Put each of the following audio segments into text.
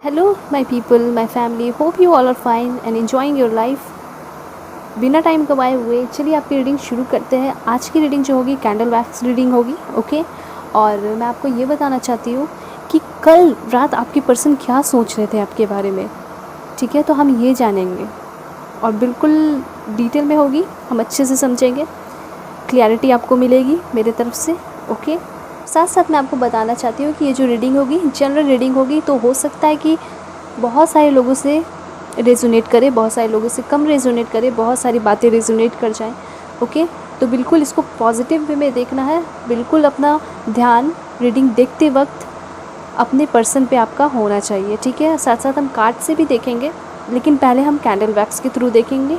Hello, my people, my family. Hope you all are fine and enjoying your life. बिना time गवाए हुए चलिए आपकी रीडिंग शुरू करते हैं। आज की रीडिंग जो होगी कैंडल वैक्स रीडिंग होगी, ओके। और मैं आपको ये बताना चाहती हूँ कि कल रात आपकी पर्सन क्या सोच रहे थे आपके बारे में, ठीक है। तो हम ये जानेंगे और बिल्कुल डिटेल में होगी, हम अच्छे से समझेंगे, क्लैरिटी आपको मिलेगी मेरे तरफ से, ओके। साथ साथ मैं आपको बताना चाहती हूँ कि ये जो रीडिंग होगी जनरल रीडिंग होगी, तो हो सकता है कि बहुत सारे लोगों से रेजोनेट करे, बहुत सारे लोगों से कम रेजोनेट करे, बहुत सारी बातें रेजोनेट कर जाएं, ओके। तो बिल्कुल इसको पॉजिटिव वे में देखना है, बिल्कुल अपना ध्यान रीडिंग देखते वक्त अपने पर्सन पे आपका होना चाहिए, ठीक है। साथ साथ हम कार्ड से भी देखेंगे, लेकिन पहले हम कैंडल वैक्स के थ्रू देखेंगे,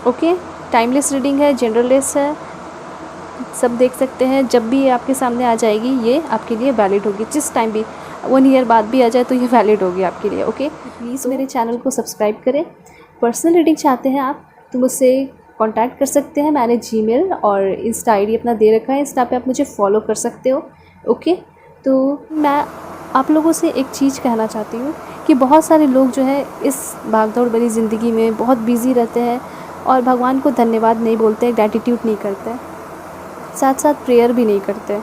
ओके। टाइमलेस रीडिंग है, जनरलेस है, सब देख सकते हैं। जब भी ये आपके सामने आ जाएगी ये आपके लिए वैलिड होगी, जिस टाइम भी 1 ईयर बाद भी आ जाए तो ये वैलिड होगी आपके लिए, ओके। प्लीज़ मेरे चैनल को सब्सक्राइब करें। पर्सनल रीडिंग चाहते हैं आप तो मुझसे कांटेक्ट कर सकते हैं। मैंने जीमेल और इंस्टा आईडी अपना दे रखा है, इंस्टा पे आप मुझे फॉलो कर सकते हो, ओके। तो मैं आप लोगों से एक चीज़ कहना चाहती हूँ कि बहुत सारे लोग जो है इस भागदौड़ भरी ज़िंदगी में बहुत बिज़ी रहते हैं और भगवान को धन्यवाद नहीं बोलते, ग्रैटिट्यूड नहीं करते, साथ साथ प्रेयर भी नहीं करते।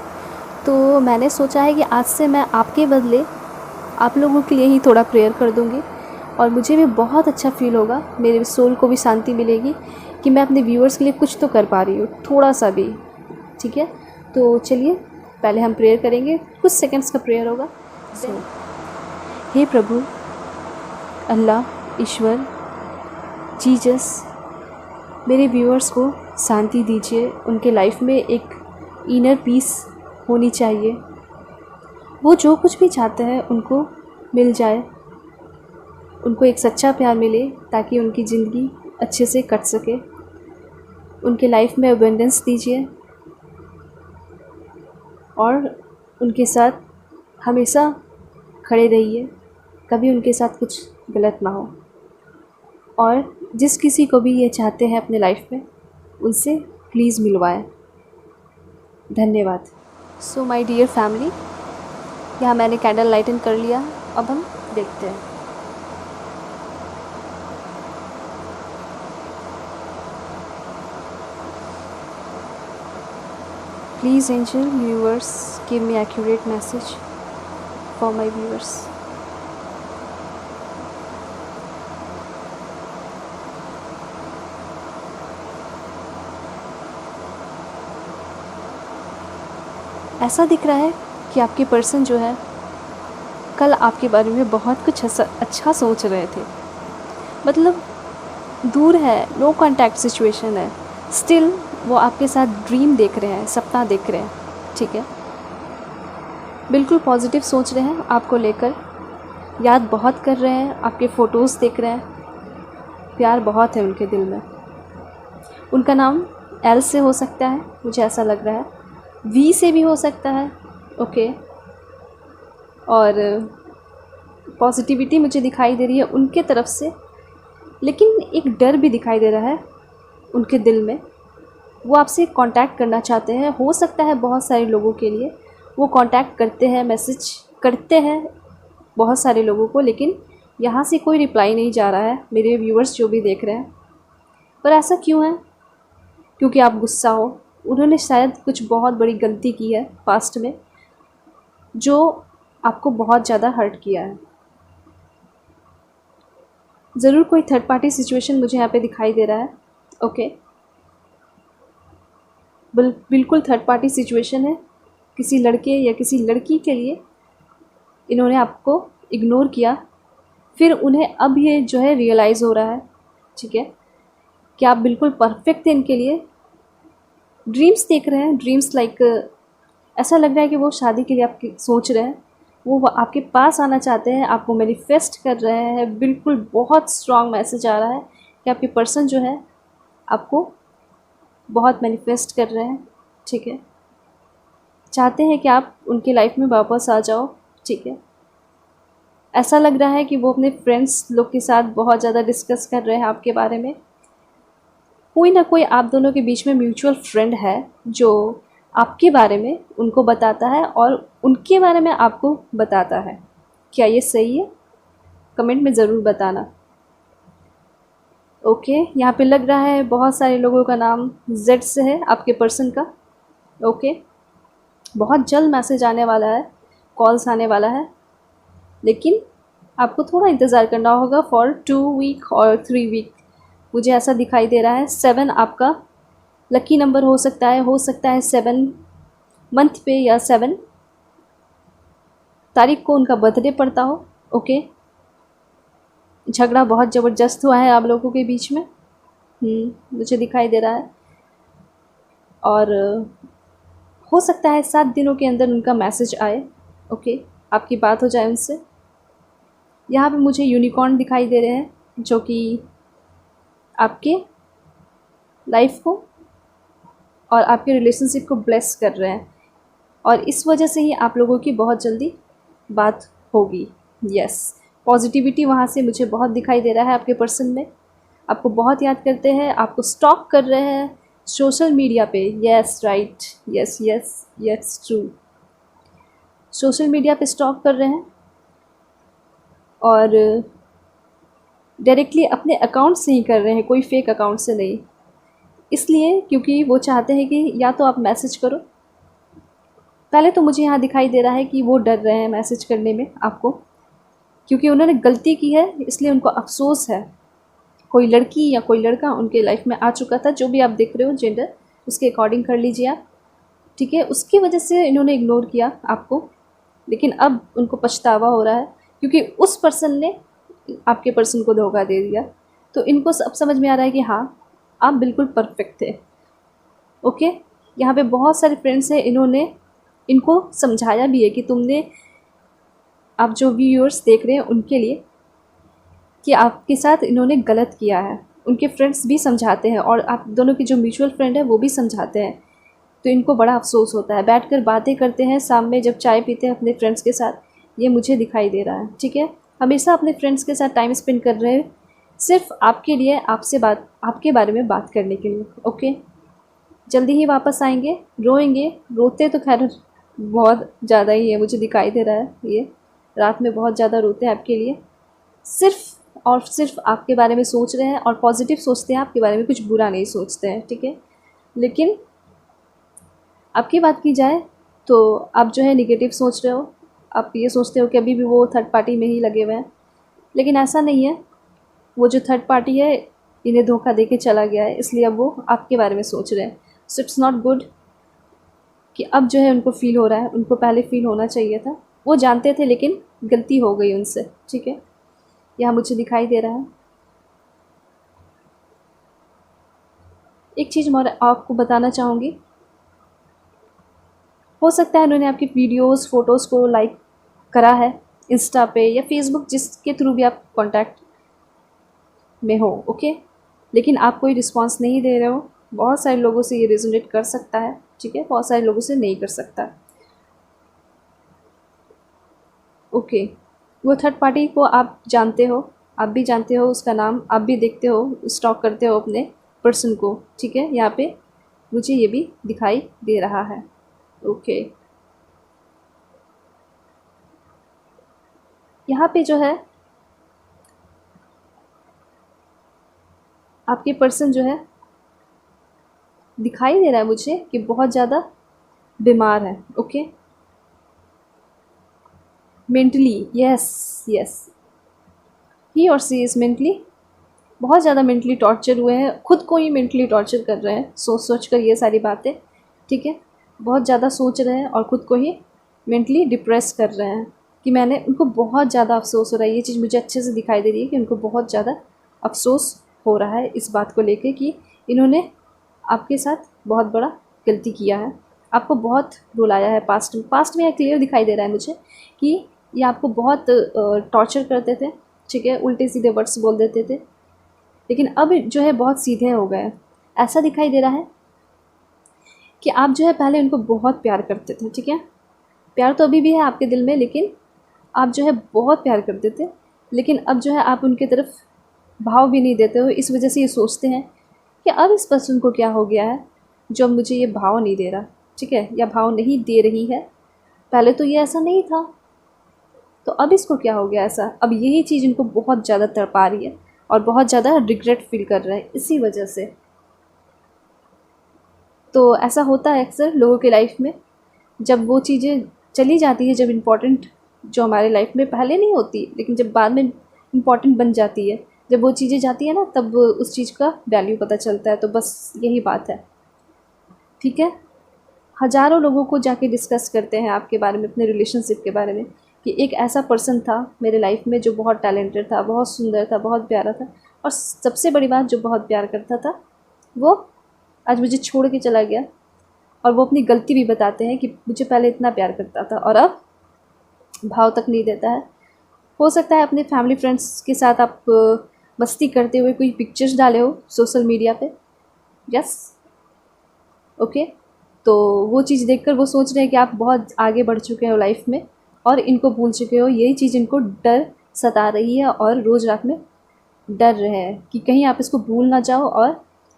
तो मैंने सोचा है कि आज से मैं आपके बदले आप लोगों के लिए ही थोड़ा प्रेयर कर दूँगी और मुझे भी बहुत अच्छा फ़ील होगा, मेरे सोल को भी शांति मिलेगी कि मैं अपने व्यूअर्स के लिए कुछ तो कर पा रही हूँ, थोड़ा सा भी, ठीक है। तो चलिए पहले हम प्रेयर करेंगे, कुछ सेकंड्स का प्रेयर होगा। हे प्रभु, अल्लाह, ईश्वर, जीसस, मेरे व्यूअर्स को शांति दीजिए, उनके लाइफ में एक इनर पीस होनी चाहिए, वो जो कुछ भी चाहते हैं उनको मिल जाए, उनको एक सच्चा प्यार मिले ताकि उनकी ज़िंदगी अच्छे से कट सके, उनके लाइफ में अबंडेंस दीजिए और उनके साथ हमेशा खड़े रहिए, कभी उनके साथ कुछ गलत ना हो। और जिस किसी को भी ये चाहते हैं अपने लाइफ में उनसे प्लीज़ मिलवाएं। धन्यवाद। सो माय डियर फैमिली, यहाँ मैंने कैंडल लाइटन कर लिया, अब हम देखते हैं। Please angel viewers give me accurate message for my viewers. ऐसा दिख रहा है कि आपके पर्सन जो है कल आपके बारे में बहुत कुछ अच्छा सोच रहे थे, मतलब दूर है, नो कांटेक्ट सिचुएशन है, स्टिल वो आपके साथ ड्रीम देख रहे हैं, सपना देख रहे हैं, ठीक है। बिल्कुल पॉजिटिव सोच रहे हैं आपको लेकर, याद बहुत कर रहे हैं, आपके फ़ोटोज़ देख रहे हैं, प्यार बहुत है उनके दिल में। उनका नाम एल से हो सकता है, मुझे ऐसा लग रहा है, वी से भी हो सकता है, ओके। और पॉजिटिविटी मुझे दिखाई दे रही है उनके तरफ से, लेकिन एक डर भी दिखाई दे रहा है उनके दिल में। वो आपसे कांटेक्ट करना चाहते हैं, हो सकता है बहुत सारे लोगों के लिए वो कांटेक्ट करते हैं, मैसेज करते हैं बहुत सारे लोगों को, लेकिन यहाँ से कोई रिप्लाई नहीं जा रहा है मेरे व्यूअर्स जो भी देख रहे हैं। पर ऐसा क्यों है? क्योंकि आप गुस्सा हो, उन्होंने शायद कुछ बहुत बड़ी गलती की है पास्ट में जो आपको बहुत ज़्यादा हर्ट किया है। ज़रूर कोई थर्ड पार्टी सिचुएशन मुझे यहाँ पे दिखाई दे रहा है, ओके। बिल्कुल थर्ड पार्टी सिचुएशन है, किसी लड़के या किसी लड़की के लिए इन्होंने आपको इग्नोर किया, फिर उन्हें अब ये जो है रियलाइज़ हो रहा है, ठीक है, कि आप बिल्कुल परफेक्ट थे इनके लिए। ड्रीम्स देख रहे हैं, ड्रीम्स लाइक ऐसा लग रहा है कि वो शादी के लिए आपकी सोच रहे हैं, वो आपके पास आना चाहते हैं, आपको मैनिफेस्ट कर रहे हैं। बिल्कुल बहुत स्ट्रॉन्ग मैसेज आ रहा है कि आपके पर्सन जो है आपको बहुत मैनिफेस्ट कर रहे हैं, ठीक है, चाहते हैं कि आप उनकी लाइफ में वापस आ जाओ, ठीक है। ऐसा लग रहा है कि वो अपने फ्रेंड्स लोग के साथ बहुत ज़्यादा डिस्कस कर रहे हैं आपके बारे में। कोई ना कोई आप दोनों के बीच में म्यूचुअल फ्रेंड है जो आपके बारे में उनको बताता है और उनके बारे में आपको बताता है। क्या ये सही है? कमेंट में ज़रूर बताना। ओके, यहाँ पे लग रहा है बहुत सारे लोगों का नाम जेड से है, आपके पर्सन का। ओके, बहुत जल्द मैसेज आने वाला है, कॉल्स आने वाला है, लेकिन आपको थोड़ा इंतज़ार करना होगा फॉर 2 वीक और 3 वीक। मुझे ऐसा दिखाई दे रहा है 7 आपका लकी नंबर हो सकता है 7 मंथ पे या 7 तारीख को उनका बर्थडे पड़ता हो। ओके, झगड़ा बहुत ज़बरदस्त हुआ है आप लोगों के बीच में, मुझे दिखाई दे रहा है। और हो सकता है 7 दिनों के अंदर उनका मैसेज आए। ओके, आपकी बात हो जाए उनसे। यहाँ पे मुझे यूनिकॉर्न दिखाई दे रहे हैं, जो कि आपके लाइफ को और आपके रिलेशनशिप को ब्लेस कर रहे हैं, और इस वजह से ही आप लोगों की बहुत जल्दी बात होगी। यस, पॉजिटिविटी वहाँ से मुझे बहुत दिखाई दे रहा है आपके पर्सन में। आपको बहुत याद करते हैं, आपको स्टॉक कर रहे हैं सोशल मीडिया पे। Yes, right, yes yes yes, true, social media पे स्टॉक कर रहे हैं, और डायरेक्टली अपने अकाउंट से ही कर रहे हैं, कोई फेक अकाउंट से नहीं। इसलिए क्योंकि वो चाहते हैं कि या तो आप मैसेज करो। पहले तो मुझे यहाँ दिखाई दे रहा है कि वो डर रहे हैं मैसेज करने में आपको, क्योंकि उन्होंने गलती की है, इसलिए उनको अफसोस है। कोई लड़की या कोई लड़का उनके लाइफ में आ चुका था, जो भी आप देख रहे हो जेंडर उसके अकॉर्डिंग कर लीजिए आप, ठीक है। उसकी वजह से इन्होंने इग्नोर किया आपको, लेकिन अब उनको पछतावा हो रहा है, क्योंकि उस पर्सन ने आपके पर्सन को धोखा दे दिया। तो इनको सब समझ में आ रहा है कि हाँ, आप बिल्कुल परफेक्ट थे। ओके, यहाँ पे बहुत सारे फ्रेंड्स हैं, इन्होंने इनको समझाया भी है कि तुमने, आप जो व्यूअर्स देख रहे हैं उनके लिए, कि आपके साथ इन्होंने गलत किया है। उनके फ्रेंड्स भी समझाते हैं, और आप दोनों की जो म्यूचुअल फ्रेंड है वो भी समझाते हैं। तो इनको बड़ा अफसोस होता है, बैठकर बातें करते हैं शाम में जब चाय पीते हैं अपने फ्रेंड्स के साथ। ये मुझे दिखाई दे रहा है, ठीक है। हमेशा अपने फ्रेंड्स के साथ टाइम स्पेंड कर रहे हैं, सिर्फ आपके लिए, आपसे बात, आपके बारे में बात करने के लिए। ओके, जल्दी ही वापस आएंगे। रोएंगे, रोते तो खैर बहुत ज़्यादा ही है, मुझे दिखाई दे रहा है। ये रात में बहुत ज़्यादा रोते हैं आपके लिए, सिर्फ और सिर्फ आपके बारे में सोच रहे हैं, और पॉजिटिव सोचते हैं आपके बारे में, कुछ बुरा नहीं सोचते हैं, ठीक है। लेकिन आपकी बात की जाए तो आप जो है निगेटिव सोच रहे हो। आप ये सोचते हो कि अभी भी वो थर्ड पार्टी में ही लगे हुए हैं, लेकिन ऐसा नहीं है। वो जो थर्ड पार्टी है इन्हें धोखा दे के चला गया है, इसलिए अब वो आपके बारे में सोच रहे हैं। सो इट्स नॉट गुड कि अब जो है उनको फ़ील हो रहा है, उनको पहले फ़ील होना चाहिए था। वो जानते थे, लेकिन गलती हो गई उनसे, ठीक है। यहाँ मुझे दिखाई दे रहा है। एक चीज़ मैं आपको बताना चाहूँगी, हो सकता है उन्होंने आपकी वीडियोस फ़ोटोज़ को लाइक करा है इंस्टा पे या फेसबुक, जिसके थ्रू भी आप कांटेक्ट में हो। ओके, लेकिन आप कोई रिस्पांस नहीं दे रहे हो। बहुत सारे लोगों से ये रेजोनेट कर सकता है, ठीक है, बहुत सारे लोगों से नहीं कर सकता। ओके, वो थर्ड पार्टी को आप जानते हो, आप भी जानते हो उसका नाम, आप भी देखते हो, स्टॉक करते हो अपने पर्सन को, ठीक है। यहाँ पे मुझे ये भी दिखाई दे रहा है। ओके, यहाँ पे जो है आपके पर्सन जो है दिखाई दे रहा है मुझे कि बहुत ज़्यादा बीमार है। ओके, मेंटली, यस यस, ही और सी इज़ मेंटली, बहुत ज़्यादा मेंटली टॉर्चर हुए हैं, खुद को ही मेंटली टॉर्चर कर रहे हैं सोच सोच कर ये सारी बातें, ठीक है। बहुत ज़्यादा सोच रहे हैं और ख़ुद को ही मेंटली डिप्रेस कर रहे हैं। कि मैंने, उनको बहुत ज़्यादा अफसोस हो रहा है, ये चीज़ मुझे अच्छे से दिखाई दे रही है कि उनको बहुत ज़्यादा अफसोस हो रहा है इस बात को लेके कि इन्होंने आपके साथ बहुत बड़ा गलती किया है, आपको बहुत रुलाया है पास्ट में। यह क्लियर दिखाई दे रहा है मुझे कि ये आपको बहुत टॉर्चर करते थे, ठीक है, उल्टे सीधे वर्ड्स बोल देते थे, लेकिन अब जो है बहुत सीधे हो गए। ऐसा दिखाई दे रहा है कि आप जो है पहले उनको बहुत प्यार करते थे, ठीक है, प्यार तो अभी भी है आपके दिल में, लेकिन आप जो है बहुत प्यार करते थे, लेकिन अब जो है आप उनकी तरफ भाव भी नहीं देते हो। इस वजह से ये सोचते हैं कि अब इस पर्सन को क्या हो गया है जो अब मुझे ये भाव नहीं दे रहा, ठीक है, या भाव नहीं दे रही है। पहले तो ये ऐसा नहीं था। तो अब इसको क्या हो गया ऐसा, अब यही चीज़ इनको बहुत ज़्यादा तड़पा रही है और बहुत ज़्यादा रिग्रेट फील कर रहे हैं इसी वजह से। तो ऐसा होता है अक्सर लोगों की लाइफ में, जब वो चीज़ें चली जाती है, जब इम्पोर्टेंट जो हमारे लाइफ में पहले नहीं होती लेकिन जब बाद में इम्पोर्टेंट बन जाती है, जब वो चीज़ें जाती है ना, तब उस चीज़ का वैल्यू पता चलता है। तो बस यही बात है, ठीक है। हज़ारों लोगों को जाके डिस्कस करते हैं आपके बारे में, अपने रिलेशनशिप के बारे में, कि एक ऐसा पर्सन था मेरे लाइफ में जो बहुत टैलेंटेड था, बहुत सुंदर था, बहुत प्यारा था, और सबसे बड़ी बात जो बहुत प्यार करता था, वो आज मुझे छोड़ के चला गया। और वो अपनी गलती भी बताते हैं कि मुझे पहले इतना प्यार करता था और अब भाव तक नहीं देता है। हो सकता है अपने फैमिली फ्रेंड्स के साथ आप मस्ती करते हुए कोई पिक्चर्स डाले हो सोशल मीडिया पे, यस, ओके। तो वो चीज़ देखकर वो सोच रहे हैं कि आप बहुत आगे बढ़ चुके हो लाइफ में और इनको भूल चुके हो। यही चीज़ इनको डर सता रही है और रोज़ रात में डर रहे हैं कि कहीं आप इसको भूल ना जाओ और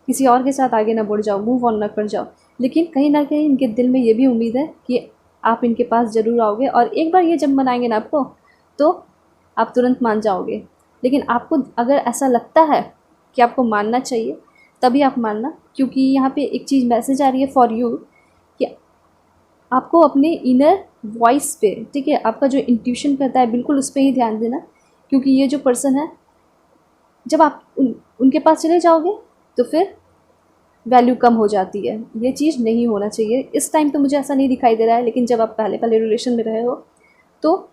किसी और के साथ आगे ना बढ़ जाओ, मूव ऑन ना कर जाओ। लेकिन कहीं ना कहीं इनके दिल में ये भी उम्मीद है कि आप इनके पास ज़रूर आओगे और एक बार ये जब मनाएंगे ना आपको, तो आप तुरंत मान जाओगे। लेकिन आपको अगर ऐसा लगता है कि आपको मानना चाहिए, तभी आप मानना, क्योंकि यहाँ पे एक चीज़ मैसेज आ रही है फॉर यू कि आपको अपने इनर वॉइस पे, ठीक है, आपका जो इंट्यूशन कहता है बिल्कुल उस पर ही ध्यान देना। क्योंकि ये जो पर्सन है, जब आप उनके पास चले जाओगे तो फिर वैल्यू कम हो जाती है। ये चीज़ नहीं होना चाहिए। इस टाइम तो मुझे ऐसा नहीं दिखाई दे रहा है, लेकिन जब आप पहले पहले रिलेशन में रहे हो तो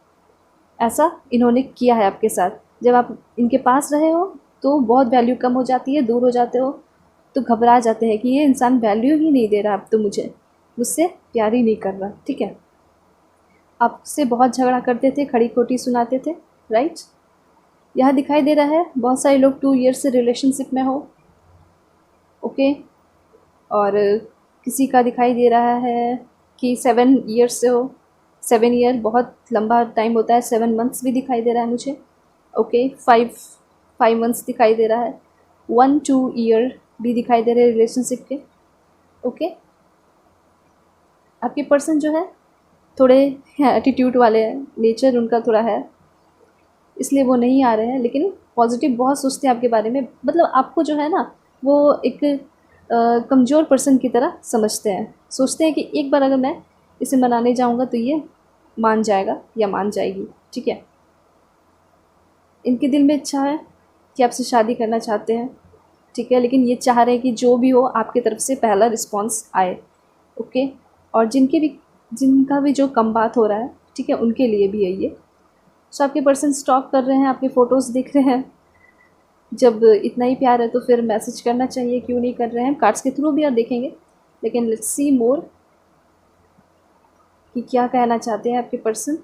ऐसा इन्होंने किया है आपके साथ। जब आप इनके पास रहे हो तो बहुत वैल्यू कम हो जाती है, दूर हो जाते हो तो घबरा जाते हैं कि ये इंसान वैल्यू ही नहीं दे रहा, अब तो मुझसे प्यार ही नहीं कर रहा, ठीक है। आपसे बहुत झगड़ा करते थे, खड़ी खोटी सुनाते थे, राइट। यह दिखाई दे रहा है बहुत सारे लोग 2 ईयर से रिलेशनशिप में हो, ओके। और किसी का दिखाई दे रहा है कि 7 ईयर्स से हो। 7 ईयर बहुत लंबा टाइम होता है। 7 मंथ्स भी दिखाई दे रहा है मुझे, ओके। 5 मंथ्स दिखाई दे रहा है। 1-2 ईयर भी दिखाई दे रहे हैं रिलेशनशिप के, ओके। आपके पर्सन जो है थोड़े एटीट्यूड वाले हैं, नेचर उनका थोड़ा है, इसलिए वो नहीं आ रहे हैं। लेकिन पॉजिटिव बहुत सोचते हैं आपके बारे में, मतलब आपको जो है ना, वो एक कमज़ोर पर्सन की तरह समझते हैं। सोचते हैं कि एक बार अगर मैं इसे मनाने जाऊंगा तो ये मान जाएगा या मान जाएगी, ठीक है। इनके दिल में इच्छा है कि आपसे शादी करना चाहते हैं, ठीक है। लेकिन ये चाह रहे हैं कि जो भी हो आपकी तरफ से पहला रिस्पॉन्स आए, ओके। और जिनका भी जो कम बात हो रहा है, ठीक है, उनके लिए भी है ये। सो आपके पर्सन स्टॉक कर रहे हैं, आपके फ़ोटोज़ देख रहे हैं। जब इतना ही प्यार है तो फिर मैसेज करना चाहिए, क्यों नहीं कर रहे हैं। कार्ड्स के थ्रू भी आप देखेंगे, लेकिन लेट्स सी मोर कि क्या कहना चाहते हैं आपके पर्सन।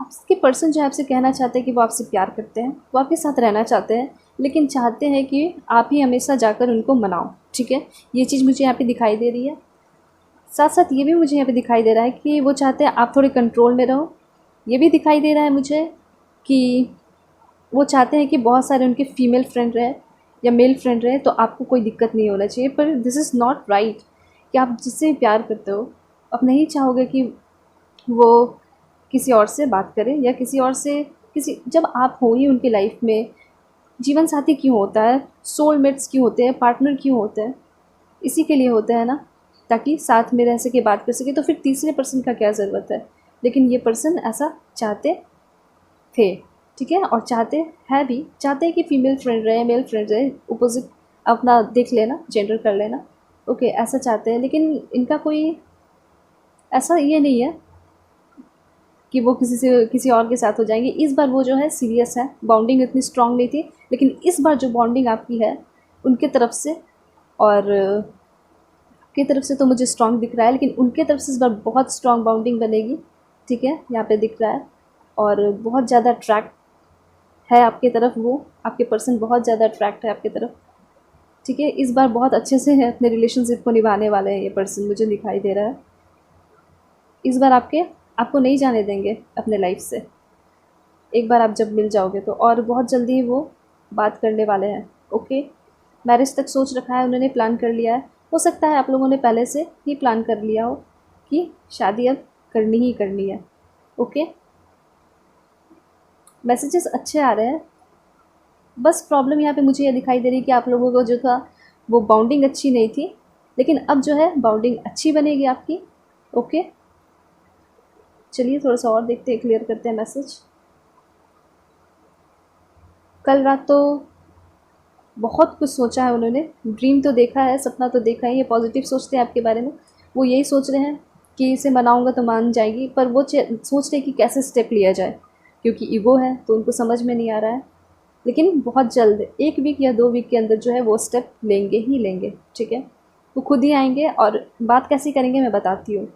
आपके पर्सन जो है आपसे कहना चाहते हैं कि वो आपसे प्यार करते हैं, वो आपके साथ रहना चाहते हैं, लेकिन चाहते हैं कि आप ही हमेशा जाकर उनको मनाओ, ठीक है। ये चीज़ मुझे यहाँ पे दिखाई दे रही है। साथ साथ ये भी मुझे यहाँ पे दिखाई दे रहा है कि वो चाहते हैं आप थोड़े कंट्रोल में रहो। ये भी दिखाई दे रहा है मुझे कि वो चाहते हैं कि बहुत सारे उनके फीमेल फ्रेंड रहे या मेल फ्रेंड रहे, तो आपको कोई दिक्कत नहीं होना चाहिए। पर दिस इज़ नॉट राइट कि आप जिससे प्यार करते हो, आप नहीं चाहोगे कि वो किसी और से बात करें या किसी और से किसी, जब आप हो ही उनकी लाइफ में, जीवन साथी क्यों होता है, सोलमेट्स क्यों होते हैं, पार्टनर क्यों होते हैं, इसी के लिए होते हैं ना, ताकि साथ में रह सके, बात कर सके। तो फिर तीसरे पर्सन का क्या ज़रूरत है। लेकिन ये पर्सन ऐसा चाहते थे, ठीक है, और चाहते हैं कि फीमेल फ्रेंड रहे, मेल फ्रेंड रहे, अपोजिट अपना देख लेना, जेंडर कर लेना, ओके, ऐसा चाहते हैं। लेकिन इनका कोई ऐसा ये नहीं है कि वो किसी और के साथ हो जाएंगे। इस बार वो जो है सीरियस है। बॉन्डिंग इतनी स्ट्रांग नहीं थी, लेकिन इस बार जो बॉन्डिंग आपकी है उनके तरफ से, और की तरफ से तो मुझे स्ट्रांग दिख रहा है, लेकिन उनके तरफ से इस बार बहुत स्ट्रांग बाउंडिंग बनेगी, ठीक है, यहाँ पे दिख रहा है। और बहुत ज़्यादा अट्रैक्ट है आपके तरफ, वो आपके पर्सन बहुत ज़्यादा अट्रैक्ट है आपके तरफ, ठीक है। इस बार बहुत अच्छे से है अपने रिलेशनशिप को निभाने वाले हैं ये पर्सन, मुझे दिखाई दे रहा है। इस बार आपको नहीं जाने देंगे अपने लाइफ से, एक बार आप जब मिल जाओगे तो। और बहुत जल्दी वो बात करने वाले हैं, ओके। मैरिज तक सोच रखा है उन्होंने, प्लान कर लिया है। हो सकता है आप लोगों ने पहले से ही प्लान कर लिया हो कि शादी अब करनी ही करनी है, ओके। मैसेजेस अच्छे आ रहे हैं। बस प्रॉब्लम यहाँ पे मुझे ये दिखाई दे रही है कि आप लोगों को जो था वो बाउंडिंग अच्छी नहीं थी, लेकिन अब जो है बाउंडिंग अच्छी बनेगी आपकी। ओके, चलिए थोड़ा सा और देखते हैं, क्लियर करते हैं मैसेज। कल रात तो बहुत कुछ सोचा है उन्होंने, ड्रीम तो देखा है, सपना तो देखा है, ये पॉजिटिव सोचते हैं आपके बारे में। वो यही सोच रहे हैं कि इसे मनाऊंगा तो मान जाएगी, पर वो सोच रहे हैं कि कैसे स्टेप लिया जाए, क्योंकि ईगो है तो उनको समझ में नहीं आ रहा है। लेकिन बहुत जल्द 1 वीक या 2 वीक के अंदर जो है वो स्टेप लेंगे ही लेंगे, ठीक है। वो खुद ही आएंगे। और बात कैसी करेंगे मैं बताती हूँ।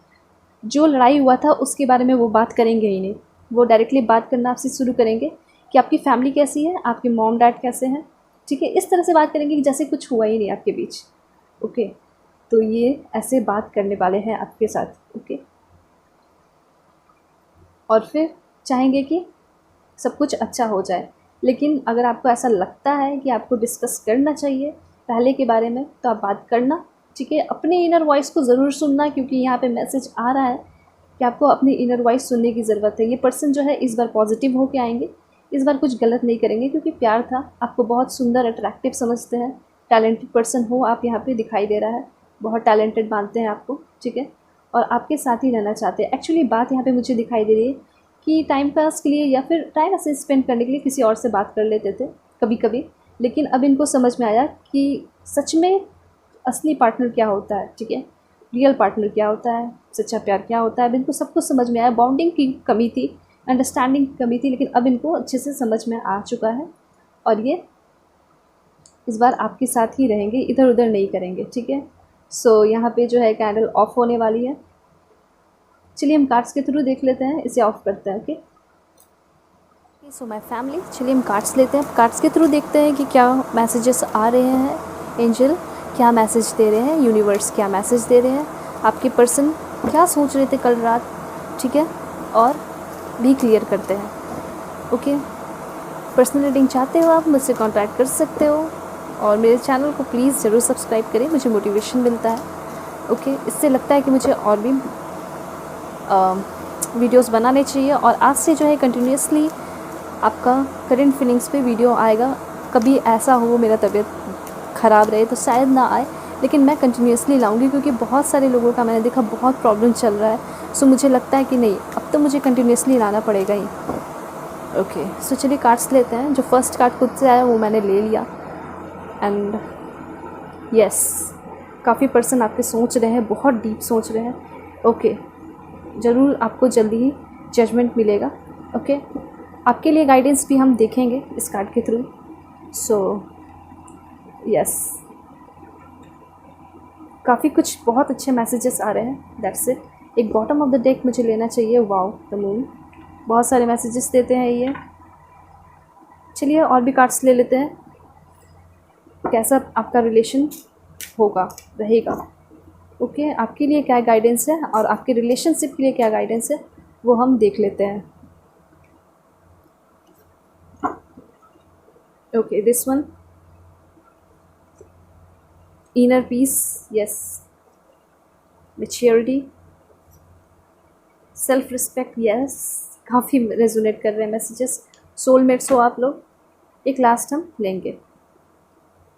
जो लड़ाई हुआ था उसके बारे में वो बात करेंगे ही नहीं, वो डायरेक्टली बात करना आपसे शुरू करेंगे कि आपकी फैमिली कैसी है, आपके मॉम डैड कैसे हैं, ठीक है। इस तरह से बात करेंगे कि जैसे कुछ हुआ ही नहीं आपके बीच। ओके, तो ये ऐसे बात करने वाले हैं आपके साथ। ओके, और फिर चाहेंगे कि सब कुछ अच्छा हो जाए। लेकिन अगर आपको ऐसा लगता है कि आपको डिस्कस करना चाहिए पहले के बारे में, तो आप बात करना, ठीक है। अपने इनर वॉइस को ज़रूर सुनना, क्योंकि यहाँ पे मैसेज आ रहा है कि आपको अपनी इनर वॉइस सुनने की ज़रूरत है। ये पर्सन जो है इस बार पॉजिटिव होके आएंगे, इस बार कुछ गलत नहीं करेंगे, क्योंकि प्यार था, आपको बहुत सुंदर अट्रैक्टिव समझते हैं, टैलेंटेड पर्सन हो आप, यहाँ पे दिखाई दे रहा है, बहुत टैलेंटेड मानते हैं आपको, ठीक है। और आपके साथ ही रहना चाहते हैं। एक्चुअली बात यहाँ पे मुझे दिखाई दे रही है कि टाइम पास के लिए या फिर टाइम ऐसे स्पेंड करने के लिए किसी और से बात कर लेते थे कभी कभी, लेकिन अब इनको समझ में आया कि सच में असली पार्टनर क्या होता है, ठीक है। रियल पार्टनर क्या होता है, सच्चा प्यार क्या होता है। अब इनको सब कुछ समझ में आया। बाउंडिंग की कमी थी, अंडरस्टैंडिंग की कमी थी, लेकिन अब इनको अच्छे से समझ में आ चुका है। और ये इस बार आपके साथ ही रहेंगे, इधर उधर नहीं करेंगे, ठीक है। सो यहाँ पे जो है कैंडल ऑफ होने वाली है। चलिए हम कार्ड्स के थ्रू देख लेते हैं, इसे ऑफ करते हैं। ओके, सो माय फैमिली, चलिए हम कार्ड्स लेते हैं। कार्ड्स के थ्रू देखते हैं कि क्या मैसेजेस आ रहे हैं, एंजल क्या मैसेज दे रहे हैं, यूनिवर्स क्या मैसेज दे रहे हैं, आपके पर्सन क्या सोच रहे थे कल रात, ठीक है। और भी क्लियर करते हैं। ओके, पर्सनल रीडिंग चाहते हो आप मुझसे कांटेक्ट कर सकते हो, और मेरे चैनल को प्लीज़ ज़रूर सब्सक्राइब करें, मुझे मोटिवेशन मिलता है। ओके, इससे लगता है कि मुझे और भी वीडियोस बनाने चाहिए। और आज से जो है कंटिन्यूसली आपका करंट फीलिंग्स पे वीडियो आएगा। कभी ऐसा हो मेरा तबीयत ख़राब रहे तो शायद ना आए, लेकिन मैं कंटिन्यूसली लाऊंगी, क्योंकि बहुत सारे लोगों का मैंने देखा बहुत प्रॉब्लम चल रहा है। सो मुझे लगता है कि नहीं, अब तो मुझे कंटिन्यूसली लाना पड़ेगा ही। ओके, सो चलिए कार्ड्स लेते हैं। जो फर्स्ट कार्ड खुद से आया वो मैंने ले लिया। एंड यस, काफ़ी पर्सन आपके सोच रहे हैं, बहुत डीप सोच रहे हैं। ओके, ज़रूर आपको जल्दी ही जजमेंट मिलेगा। ओके, आपके लिए गाइडेंस भी हम देखेंगे इस कार्ड के थ्रू। सो यस, काफ़ी कुछ बहुत अच्छे मैसेजेस आ रहे हैं। That's it. एक बॉटम ऑफ द डेक मुझे लेना चाहिए। वाओ, द मून, बहुत सारे मैसेजेस देते हैं ये। चलिए और भी कार्ड्स ले लेते हैं। कैसा आपका रिलेशन होगा, रहेगा। ओके, आपके लिए क्या गाइडेंस है और आपके रिलेशनशिप के लिए क्या गाइडेंस है, वो हम देख लेते हैं। Okay, this one, inner peace, yes, maturity, self respect, yes, काफ़ी रेजोनेट कर रहे हैं मैसेजेस। सोलमेट्स हो आप लोग। एक लास्ट हम लेंगे,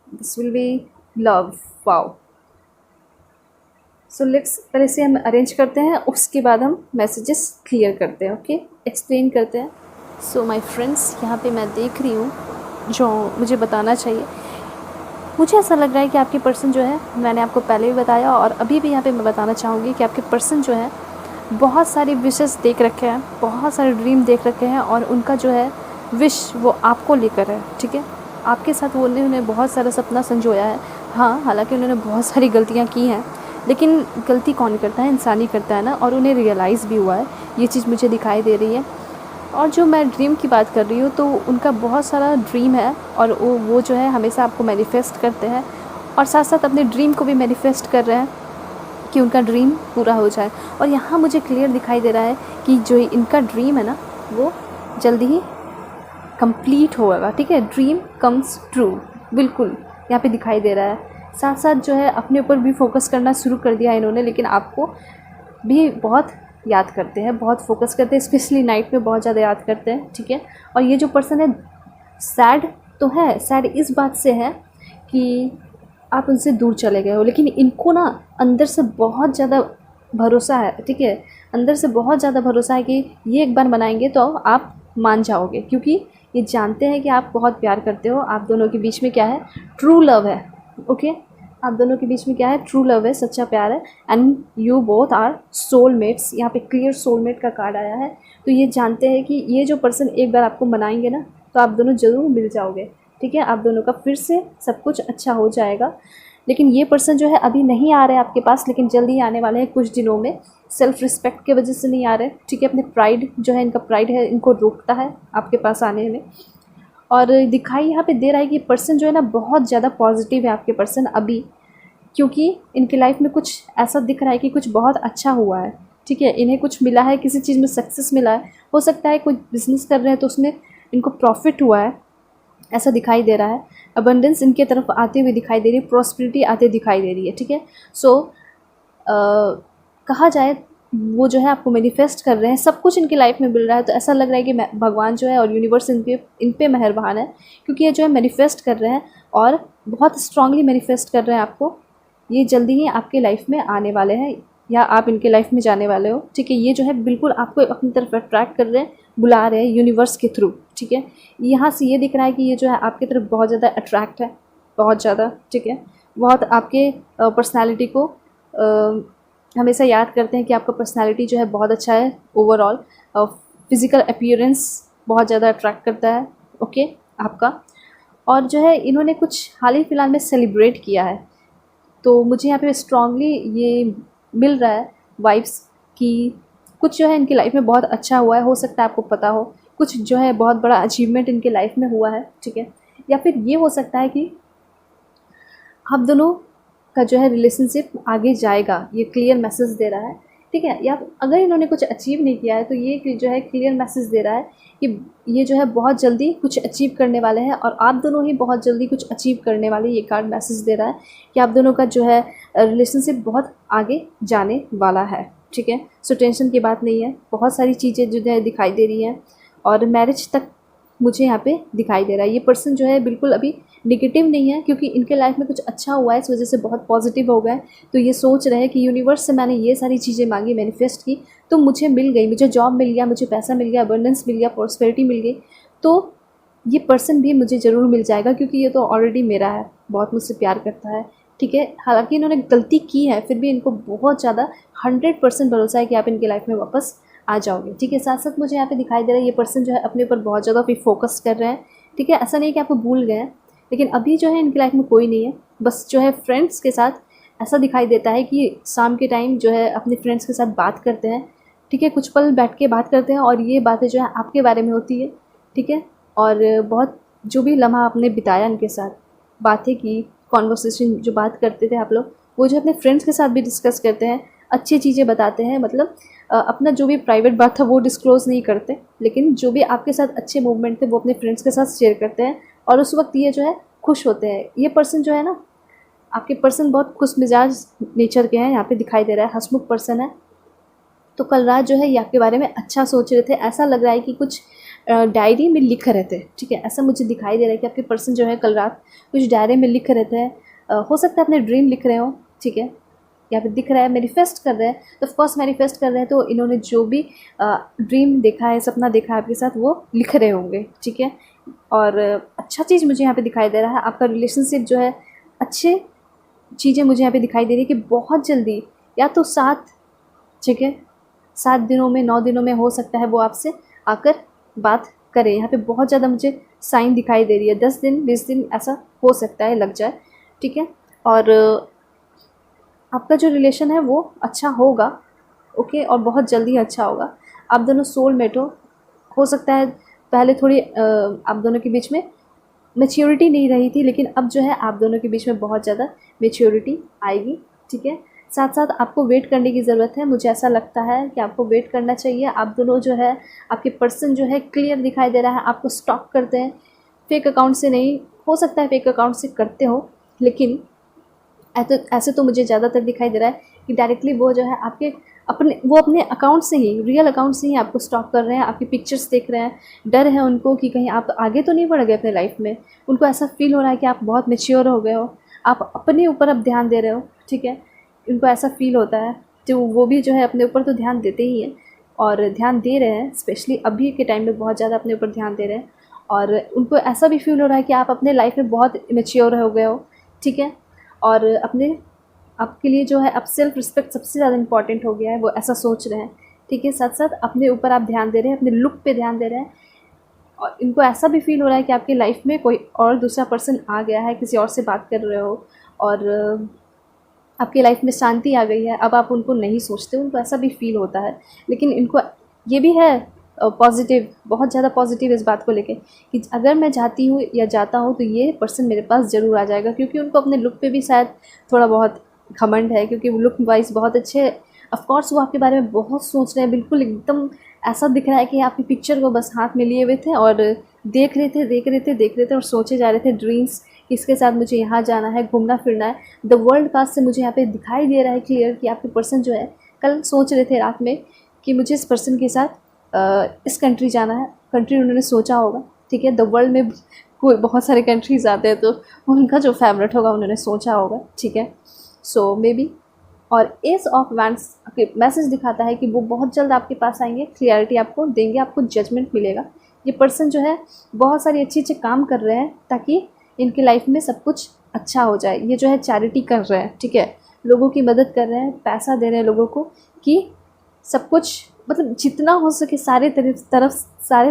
this will be love. Wow, so let's पहले से हम अरेंज करते हैं, उसके बाद हम मैसेजेस क्लियर करते हैं। ओके, एक्सप्लेन करते हैं। सो माय फ्रेंड्स, यहाँ पे मैं देख रही हूँ जो मुझे बताना चाहिए। मुझे ऐसा लग रहा है कि आपके पर्सन जो है, मैंने आपको पहले भी बताया और अभी भी यहाँ पे मैं बताना चाहूँगी कि आपके पर्सन जो है बहुत सारी विशेस देख रखे हैं, बहुत सारे ड्रीम देख रखे हैं, और उनका जो है विश वो आपको लेकर है, ठीक है। आपके साथ वो उन्होंने बहुत सारा सपना संजोया है। हाँ, हालांकि उन्होंने बहुत सारी गलतियाँ की हैं, लेकिन गलती कौन करता है, इंसान ही करता है ना। और उन्हें रियलाइज़ भी हुआ है, ये चीज़ मुझे दिखाई दे रही है। और जो मैं ड्रीम की बात कर रही हूँ, तो उनका बहुत सारा ड्रीम है, और वो जो है हमेशा आपको मैनिफेस्ट करते हैं, और साथ साथ अपने ड्रीम को भी मैनिफेस्ट कर रहे हैं कि उनका ड्रीम पूरा हो जाए। और यहाँ मुझे क्लियर दिखाई दे रहा है कि जो इनका ड्रीम है ना, वो जल्दी ही कंप्लीट होगा, ठीक है। ड्रीम कम्स ट्रू, बिल्कुल यहाँ पे दिखाई दे रहा है। साथ साथ जो है अपने ऊपर भी फोकस करना शुरू कर दिया इन्होंने, लेकिन आपको भी बहुत याद करते हैं, बहुत फोकस करते हैं, स्पेशली नाइट में बहुत ज़्यादा याद करते हैं, ठीक है। और ये जो पर्सन है सैड तो है, सैड इस बात से है कि आप उनसे दूर चले गए हो, लेकिन इनको ना अंदर से बहुत ज़्यादा भरोसा है, ठीक है, अंदर से बहुत ज़्यादा भरोसा है कि ये एक बार मनाएंगे तो आप मान जाओगे, क्योंकि ये जानते हैं कि आप बहुत प्यार करते हो, आप दोनों के बीच में क्या है, ट्रू लव है, ओके। आप दोनों के बीच में क्या है, ट्रू लव है, सच्चा प्यार है, and you both are soulmates. यहाँ पे क्लियर सोलमेट का कार्ड आया है। तो ये जानते हैं कि ये जो पर्सन एक बार आपको मनाएंगे ना तो आप दोनों ज़रूर मिल जाओगे, ठीक है, आप दोनों का फिर से सब कुछ अच्छा हो जाएगा। लेकिन ये पर्सन जो है अभी नहीं आ रहे आपके पास, लेकिन जल्दी ही आने वाले हैं कुछ दिनों में। सेल्फ रिस्पेक्ट की वजह से नहीं आ रहे, ठीक है, अपने प्राइड जो है, इनका प्राइड है, इनको रोकता है आपके पास आने में। और दिखाई यहाँ पे दे रहा है कि पर्सन जो है ना बहुत ज़्यादा पॉजिटिव है आपके पर्सन अभी, क्योंकि इनकी लाइफ में कुछ ऐसा दिख रहा है कि कुछ बहुत अच्छा हुआ है, ठीक है, इन्हें कुछ मिला है, किसी चीज़ में सक्सेस मिला है, हो सकता है कोई बिजनेस कर रहे हैं तो उसमें इनको प्रॉफिट हुआ है, ऐसा दिखाई दे रहा है। अबंडेंस इनके तरफ आते हुए दिखाई दे रही है, प्रॉस्पेरिटी आते दिखाई दे रही है, ठीक है। सो कहा जाए वो जो है आपको मैनिफेस्ट कर रहे हैं, सब कुछ इनकी लाइफ में मिल रहा है, तो ऐसा लग रहा है कि भगवान जो है और यूनिवर्स इन पे मेहरबान है, क्योंकि ये जो है मैनिफेस्ट कर रहे हैं और बहुत स्ट्रांगली मैनिफेस्ट कर रहे हैं आपको। ये जल्दी ही आपके लाइफ में आने वाले हैं या आप इनके लाइफ में जाने वाले हो, ठीक है। ये जो है बिल्कुल आपको अपनी तरफ अट्रैक्ट कर रहे हैं, बुला रहे हैं यूनिवर्स के थ्रू, ठीक है। यहाँ से ये दिख रहा है कि ये जो है आपकी तरफ बहुत ज़्यादा अट्रैक्ट है, बहुत ज़्यादा, ठीक है, बहुत आपके पर्सनैलिटी को हमेशा याद करते हैं कि आपका पर्सनैलिटी जो है बहुत अच्छा है ओवरऑल। फिज़िकल अपीयरेंस बहुत ज़्यादा अट्रैक्ट करता है, ओके, आपका। और जो है इन्होंने कुछ हाल ही फ़िलहाल में सेलिब्रेट किया है, तो मुझे यहाँ पे स्ट्रांगली ये मिल रहा है वाइब्स कि कुछ जो है इनकी लाइफ में बहुत अच्छा हुआ है, हो सकता है आपको पता हो, कुछ जो है बहुत बड़ा अचीवमेंट इनके लाइफ में हुआ है, ठीक है। या फिर ये हो सकता है कि आप दोनों का जो है रिलेशनशिप आगे जाएगा, ये क्लियर मैसेज दे रहा है, ठीक है। या अगर इन्होंने कुछ अचीव नहीं किया है तो ये जो है क्लियर मैसेज दे रहा है कि ये जो है बहुत जल्दी कुछ अचीव करने वाले हैं और आप दोनों ही बहुत जल्दी कुछ अचीव करने वाले। ये कार्ड मैसेज दे रहा है कि आप दोनों का जो है रिलेशनशिप बहुत आगे जाने वाला है, ठीक है। सो टेंशन की बात नहीं है, बहुत सारी चीज़ें जो है दिखाई दे रही हैं और मैरिज तक मुझे यहाँ पे दिखाई दे रहा है। ये पर्सन जो है बिल्कुल अभी नेगेटिव नहीं है, क्योंकि इनके लाइफ में कुछ अच्छा हुआ है, इस वजह से बहुत पॉजिटिव हो गए। तो ये सोच रहे हैं कि यूनिवर्स से मैंने ये सारी चीज़ें मांगी, मैनिफेस्ट की, तो मुझे मिल गई, मुझे जॉब मिल गया, मुझे पैसा मिल गया, अबंडेंस मिल गया, प्रॉस्पेरिटी मिल गई, तो ये पर्सन भी मुझे ज़रूर मिल जाएगा, क्योंकि ये तो ऑलरेडी मेरा है, बहुत मुझसे प्यार करता है, ठीक है। हालांकि इन्होंने गलती की है, फिर भी इनको बहुत ज़्यादा 100% भरोसा है कि आप इनकी लाइफ में वापस आ जाओगे, ठीक है। साथ साथ मुझे यहाँ पे दिखाई दे रहा है ये पर्सन जो है अपने ऊपर बहुत ज़्यादा भी फोकस कर रहे हैं, ठीक है। ऐसा नहीं है कि आपको भूल गए हैं, लेकिन अभी जो है इनकी लाइफ में कोई नहीं है, बस जो है फ्रेंड्स के साथ ऐसा दिखाई देता है कि शाम के टाइम जो है अपने फ्रेंड्स के साथ बात करते हैं, ठीक है, कुछ पल बैठ के बात करते हैं और ये बातें जो है आपके बारे में होती है, ठीक है। और बहुत जो भी लम्हा आपने बिताया इनके साथ, बातें की, कॉन्वर्सेशन जो बात करते थे आप लोग, वो जो अपने फ्रेंड्स के साथ भी डिस्कस करते हैं, अच्छी चीज़ें बताते हैं, मतलब अपना जो भी प्राइवेट बात था वो डिस्क्लोज़ नहीं करते, लेकिन जो भी आपके साथ अच्छे मूवमेंट थे वो अपने फ्रेंड्स के साथ शेयर करते हैं और उस वक्त ये जो है खुश होते हैं। ये पर्सन जो है ना, आपके पर्सन बहुत खुश मिजाज नेचर के हैं, यहाँ पे दिखाई दे रहा है, हंसमुख पर्सन है। तो कल रात जो है ये आपके बारे में अच्छा सोच रहे थे, ऐसा लग रहा है कि कुछ डायरी में लिख रहे थे, ठीक है, ऐसा मुझे दिखाई दे रहा है कि आपके पर्सन जो है कल रात कुछ डायरी में लिख रहे थे, हो सकता है अपने ड्रीम लिख रहे हो, ठीक है, या फिर दिख रहा है मैनिफेस्ट कर रहे हैं, तो ऑफकोर्स मैनिफेस्ट कर रहे हैं तो इन्होंने जो भी ड्रीम देखा है, सपना देखा है आपके साथ, वो लिख रहे होंगे, ठीक है। और अच्छा चीज़ मुझे यहाँ पे दिखाई दे रहा है, आपका रिलेशनशिप जो है, अच्छे चीज़ें मुझे यहाँ पे दिखाई दे रही है कि बहुत जल्दी, या तो 7, ठीक है, 7 दिनों में, 9 दिनों में हो सकता है वो आपसे आकर बात करें। यहाँ पे बहुत ज़्यादा मुझे साइन दिखाई दे रही है, 10 दिन 20 दिन ऐसा हो सकता है लग जाए, ठीक है। और आपका जो रिलेशन है वो अच्छा होगा, ओके, और बहुत जल्दी अच्छा होगा। आप दोनों सोलमेट हो सकता है पहले थोड़ी आप दोनों के बीच में मैच्योरिटी नहीं रही थी, लेकिन अब जो है आप दोनों के बीच में बहुत ज़्यादा मैच्योरिटी आएगी, ठीक है। साथ साथ आपको वेट करने की ज़रूरत है, मुझे ऐसा लगता है कि आपको वेट करना चाहिए। आप दोनों जो है, आपके पर्सन जो है क्लियर दिखाई दे रहा है, आपको स्टॉक करते हैं, फेक अकाउंट से नहीं, हो सकता है फेक अकाउंट से करते हो, लेकिन ऐसे तो मुझे ज़्यादातर दिखाई दे रहा है कि डायरेक्टली वो जो है आपके अपने अकाउंट से ही, रियल अकाउंट से ही आपको स्टॉक कर रहे हैं, आपकी पिक्चर्स देख रहे हैं, डर है उनको कि कहीं आप आगे तो नहीं बढ़ गए अपने लाइफ में। उनको ऐसा फील हो रहा है कि आप बहुत मैच्योर हो गए हो, आप अपने ऊपर अब ध्यान दे रहे हो, ठीक है। उनको ऐसा फील होता है, तो वो भी जो है अपने ऊपर तो ध्यान देते ही हैं और ध्यान दे रहे हैं, स्पेशली अभी के टाइम में बहुत ज़्यादा अपने ऊपर ध्यान दे रहे हैं। और उनको ऐसा भी फील हो रहा है कि आप अपने लाइफ में बहुत मैच्योर हो गए हो, ठीक है। और आपके लिए जो है अब सेल्फ रिस्पेक्ट सबसे ज़्यादा इंपॉर्टेंट हो गया है, वो ऐसा सोच रहे हैं, ठीक है। साथ साथ अपने ऊपर आप ध्यान दे रहे हैं, अपने लुक पे ध्यान दे रहे हैं। और इनको ऐसा भी फील हो रहा है कि आपकी लाइफ में कोई और दूसरा पर्सन आ गया है, किसी और से बात कर रहे हो और आपकी लाइफ में शांति आ गई है, अब आप उनको नहीं सोचते। उनको ऐसा भी फील होता है, लेकिन इनको ये भी है पॉजिटिव, बहुत ज़्यादा पॉजिटिव इस बात को लेके कि अगर मैं जाती हूँ या जाता हूँ तो ये पर्सन मेरे पास ज़रूर आ जाएगा, क्योंकि उनको अपने लुक पे भी शायद थोड़ा बहुत घमंड है, क्योंकि वो लुक वाइज बहुत अच्छे। ऑफ कोर्स वो आपके बारे में बहुत सोच रहे हैं, बिल्कुल एकदम ऐसा दिख रहा है कि आपकी पिक्चर को बस हाथ में लिए हुए थे और देख रहे थे और सोचे जा रहे थे ड्रीम्स, किसके साथ मुझे यहाँ जाना है, घूमना फिरना है। द वर्ल्ड कास्ट से मुझे यहाँ पे दिखाई दे रहा है क्लियर कि आपके पर्सन जो है कल सोच रहे थे रात में कि मुझे इस पर्सन के साथ इस कंट्री जाना है। कंट्री उन्होंने सोचा होगा, ठीक है। द वर्ल्ड में कोई बहुत सारे कंट्रीज़ आते हैं, तो उनका जो फेवरेट होगा उन्होंने सोचा होगा, ठीक है। सो मे बी। और एस ऑफ वैंड्स मैसेज दिखाता है कि वो बहुत जल्द आपके पास आएंगे, क्लियरिटी आपको देंगे, आपको जजमेंट मिलेगा। ये पर्सन जो है बहुत सारे अच्छे काम कर रहे हैं ताकि इनकी लाइफ में सब कुछ अच्छा हो जाए। ये जो है चैरिटी कर रहे हैं, ठीक है, लोगों की मदद कर रहे हैं, पैसा दे रहे हैं लोगों को कि सब कुछ, मतलब जितना हो सके सारे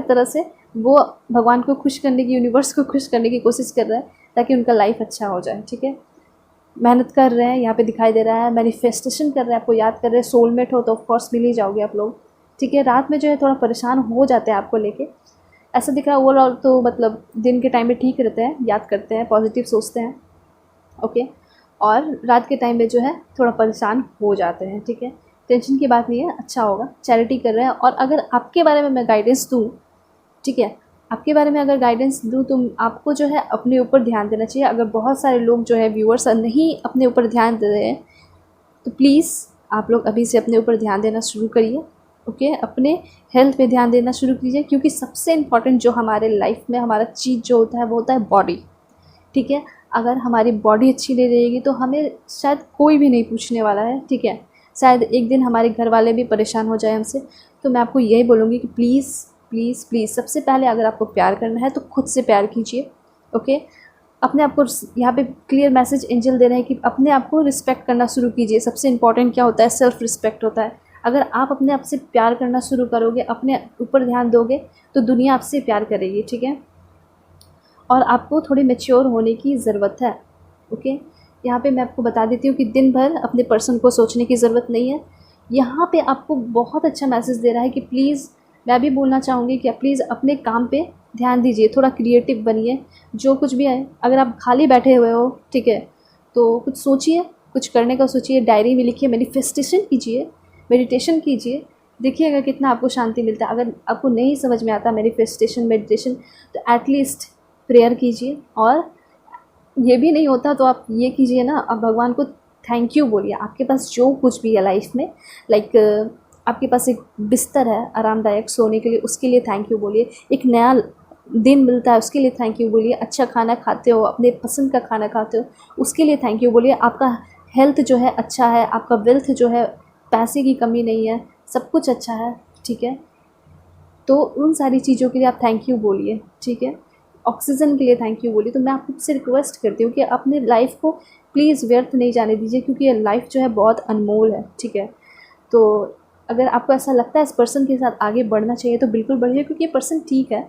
तरह से वो भगवान को खुश करने की, यूनिवर्स को खुश करने की कोशिश कर रहे हैं ताकि उनका लाइफ अच्छा हो जाए, ठीक है। मेहनत कर रहे हैं, यहाँ पे दिखाई दे रहा है, मैनिफेस्टेशन कर रहे हैं, आपको याद कर रहे हैं। सोलमेट हो तो ऑफ कोर्स मिल ही जाओगे आप लोग, ठीक है। रात में जो है थोड़ा परेशान हो जाते हैं आपको लेके, ऐसा दिख रहा है। ओवरऑल तो मतलब दिन के टाइम में ठीक रहते हैं, याद करते हैं, पॉजिटिव सोचते हैं, ओके। और रात के टाइम में जो है थोड़ा परेशान हो जाते हैं, ठीक है। टेंशन की बात नहीं है, अच्छा होगा। चैरिटी कर रहे हैं। और अगर आपके बारे में मैं गाइडेंस दूँ, ठीक है, आपके बारे में अगर गाइडेंस दूँ तो आपको जो है अपने ऊपर ध्यान देना चाहिए। अगर बहुत सारे लोग जो है व्यूअर्स नहीं अपने ऊपर ध्यान दे रहे हैं तो प्लीज़ आप लोग अभी से अपने ऊपर ध्यान देना शुरू करिए, ओके। अपने हेल्थ पे ध्यान देना शुरू कीजिए, क्योंकि सबसे इम्पॉर्टेंट जो हमारे लाइफ में हमारा चीज़ जो होता है वो होता है बॉडी, ठीक है। अगर हमारी बॉडी अच्छी नहीं रहेगी तो हमें शायद कोई भी नहीं पूछने वाला है, ठीक है। शायद एक दिन हमारे घर वाले भी परेशान हो जाए हमसे। तो मैं आपको यही बोलूँगी कि प्लीज़ प्लीज़ प्लीज़ सबसे पहले अगर आपको प्यार करना है तो खुद से प्यार कीजिए, ओके। अपने आप को, यहाँ पे क्लियर मैसेज एंजल दे रहे हैं कि अपने आप को रिस्पेक्ट करना शुरू कीजिए। सबसे इम्पॉर्टेंट क्या होता है? सेल्फ रिस्पेक्ट होता है। अगर आप अपने आप से प्यार करना शुरू करोगे, अपने ऊपर ध्यान दोगे, तो दुनिया आपसे प्यार करेगी, ठीक है। और आपको थोड़ी मैच्योर होने की ज़रूरत है, ओके। यहाँ पे मैं आपको बता देती हूँ कि दिन भर अपने पर्सन को सोचने की ज़रूरत नहीं है। यहाँ पे आपको बहुत अच्छा मैसेज दे रहा है कि प्लीज़, मैं भी बोलना चाहूँगी कि प्लीज़ अपने काम पे ध्यान दीजिए, थोड़ा क्रिएटिव बनिए। जो कुछ भी है, अगर आप खाली बैठे हुए हो, ठीक है, तो कुछ सोचिए, कुछ करने का सोचिए, डायरी में लिखिए, मैनिफेस्टेशन कीजिए, मेडिटेशन कीजिए, देखिएगा कितना आपको शांति मिलता है। अगर आपको नहीं समझ में आता मैनिफेस्टेशन मेडिटेशन तो एटलीस्ट प्रेयर कीजिए। और ये भी नहीं होता तो आप ये कीजिए ना, आप भगवान को थैंक यू बोलिए। आपके पास जो कुछ भी है लाइफ में, लाइक आपके पास एक बिस्तर है आरामदायक सोने के लिए, उसके लिए थैंक यू बोलिए। एक नया दिन मिलता है उसके लिए थैंक यू बोलिए। अच्छा खाना खाते हो, अपने पसंद का खाना खाते हो, उसके लिए थैंक यू बोलिए। आपका हेल्थ जो है अच्छा है, आपका वेल्थ जो है, पैसे की कमी नहीं है, सब कुछ अच्छा है, ठीक है। तो उन सारी चीज़ों के लिए आप थैंक यू बोलिए, ठीक है। ऑक्सीजन के लिए थैंक यू बोलिए। तो मैं आपसे रिक्वेस्ट करती हूँ कि अपने लाइफ को प्लीज़ व्यर्थ नहीं जाने दीजिए, क्योंकि ये लाइफ जो है बहुत अनमोल है, ठीक है। तो अगर आपको ऐसा लगता है इस पर्सन के साथ आगे बढ़ना चाहिए तो बिल्कुल बढ़िए, क्योंकि ये पर्सन ठीक है,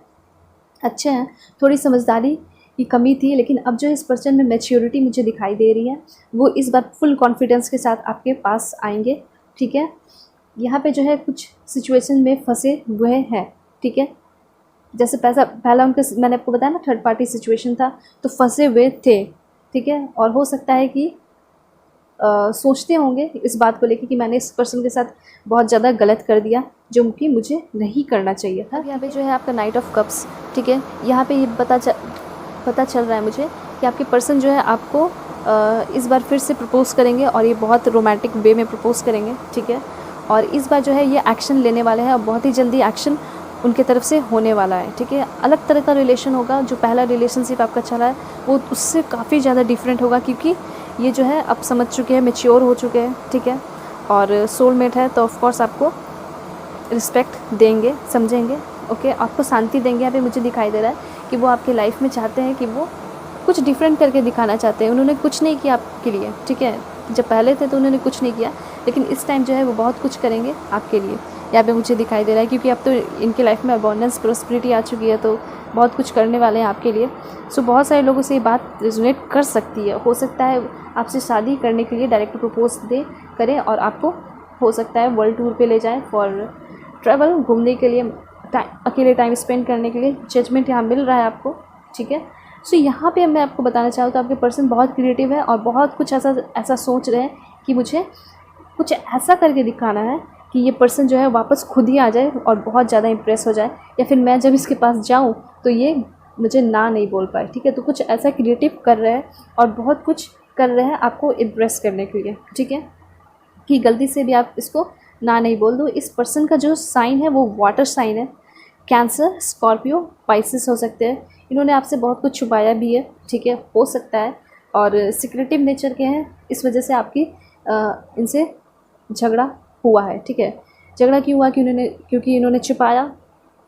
अच्छे हैं। थोड़ी समझदारी की कमी थी, लेकिन अब जो इस पर्सन में मैच्योरिटी मुझे दिखाई दे रही है, वो इस बार फुल कॉन्फिडेंस के साथ आपके पास आएंगे, ठीक है। यहाँ पे जो है कुछ सिचुएशन में फंसे हुए हैं, ठीक है। जैसे पहला उनके, मैंने आपको बताया ना, थर्ड पार्टी सिचुएशन था, तो फंसे हुए थे, ठीक है। और हो सकता है कि सोचते होंगे इस बात को लेके कि मैंने इस पर्सन के साथ बहुत ज़्यादा गलत कर दिया, जो कि मुझे नहीं करना चाहिए था। यहाँ पे जो है आपका नाइट ऑफ कप्स, ठीक है। यहाँ पे ये पता चल रहा है मुझे कि आपके पर्सन जो है आपको इस बार फिर से प्रपोज़ करेंगे, और ये बहुत रोमांटिक वे में प्रपोज़ करेंगे, ठीक है। और इस बार जो है ये एक्शन लेने वाले हैं और बहुत ही जल्दी एक्शन उनके तरफ से होने वाला है, ठीक है। अलग तरह का रिलेशन होगा, जो पहला रिलेशनशिप आपका चला है वो उससे काफ़ी ज़्यादा डिफरेंट होगा, क्योंकि ये जो है अब समझ चुके हैं, मैच्योर हो चुके हैं, ठीक है। और सोलमेट है तो ऑफ कोर्स आपको रिस्पेक्ट देंगे, समझेंगे, ओके, आपको शांति देंगे। यहाँ पे मुझे दिखाई दे रहा है कि वो आपके लाइफ में चाहते हैं कि वो कुछ डिफरेंट करके दिखाना चाहते हैं। उन्होंने कुछ नहीं किया आपके लिए, ठीक है। जब पहले थे तो उन्होंने कुछ नहीं किया, लेकिन इस टाइम जो है वो बहुत कुछ करेंगे आपके लिए, यहाँ पे मुझे दिखाई दे रहा है, क्योंकि अब तो इनके लाइफ में अबंडेंस प्रॉस्पेरिटी आ चुकी है, तो बहुत कुछ करने वाले हैं आपके लिए। सो बहुत सारे लोगों से ये बात रेजोनेट कर सकती है। हो सकता है आपसे शादी करने के लिए डायरेक्ट प्रपोज करें और आपको हो सकता है वर्ल्ड टूर पे ले जाएं फॉर ट्रैवल, घूमने के लिए, अकेले टाइम स्पेंड करने के लिए। जजमेंट यहाँ मिल रहा है आपको, ठीक है। सो यहाँ पे मैं आपको बताना चाहूँ तो आपके पर्सन बहुत क्रिएटिव है और बहुत कुछ ऐसा सोच रहे हैं कि मुझे कुछ ऐसा करके दिखाना है कि ये पर्सन जो है वापस खुद ही आ जाए और बहुत ज़्यादा इंप्रेस हो जाए, या फिर मैं जब इसके पास जाऊँ तो ये मुझे ना नहीं बोल पाए, ठीक है। तो कुछ ऐसा क्रिएटिव कर रहे हैं और बहुत कुछ कर रहे हैं आपको इम्प्रेस करने के लिए, ठीक है, कि गलती से भी आप इसको ना नहीं बोल दो। इस पर्सन का जो साइन है वो वाटर साइन है, कैंसर, स्कॉर्पियो, पाइसेस हो सकते हैं। इन्होंने आपसे बहुत कुछ छुपाया भी है, ठीक है, हो सकता है, और सिक्रेटिव नेचर के हैं, इस वजह से आपकी इनसे झगड़ा हुआ है, ठीक है। झगड़ा क्यों हुआ, क्योंकि इन्होंने छुपाया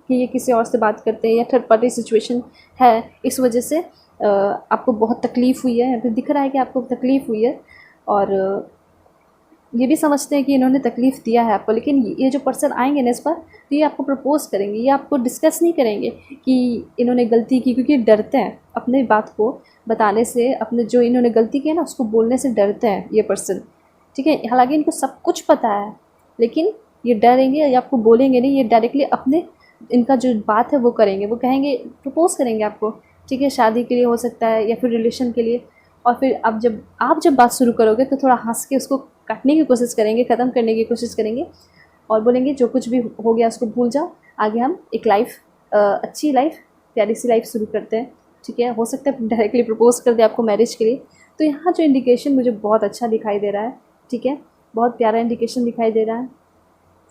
कि ये किसी और से बात करते हैं या थर्ड पार्टी सिचुएशन है, इस वजह से आपको बहुत तकलीफ़ हुई है। फिर दिख रहा है कि आपको तकलीफ़ हुई है, और ये भी समझते हैं कि इन्होंने तकलीफ़ दिया है आपको, लेकिन ये जो पर्सन आएंगे ना इस पर, तो ये आपको प्रपोज़ करेंगे, ये आपको डिस्कस नहीं करेंगे कि इन्होंने गलती की, क्योंकि डरते हैं अपने बात को बताने से, अपने जो इन्होंने गलती की है ना उसको बोलने से डरते हैं ये पर्सन, ठीक है। हालांकि इनको सब कुछ पता है, लेकिन ये डरेंगे या आपको बोलेंगे नहीं, ये डायरेक्टली अपने इनका जो बात है वो करेंगे, वो कहेंगे, प्रपोज़ करेंगे आपको, ठीक है, शादी के लिए हो सकता है या फिर रिलेशन के लिए। और फिर आप जब बात शुरू करोगे तो थोड़ा हंस के उसको काटने की कोशिश करेंगे, ख़त्म करने की कोशिश करेंगे, और बोलेंगे जो कुछ भी हो गया उसको भूल जाओ, आगे हम एक अच्छी लाइफ, प्यारी सी लाइफ शुरू करते हैं, ठीक है। हो सकता है डायरेक्टली प्रपोज कर दे आपको मैरिज के लिए। तो यहाँ जो इंडिकेशन मुझे बहुत अच्छा दिखाई दे रहा है, ठीक है, बहुत प्यारा इंडिकेशन दिखाई दे रहा है,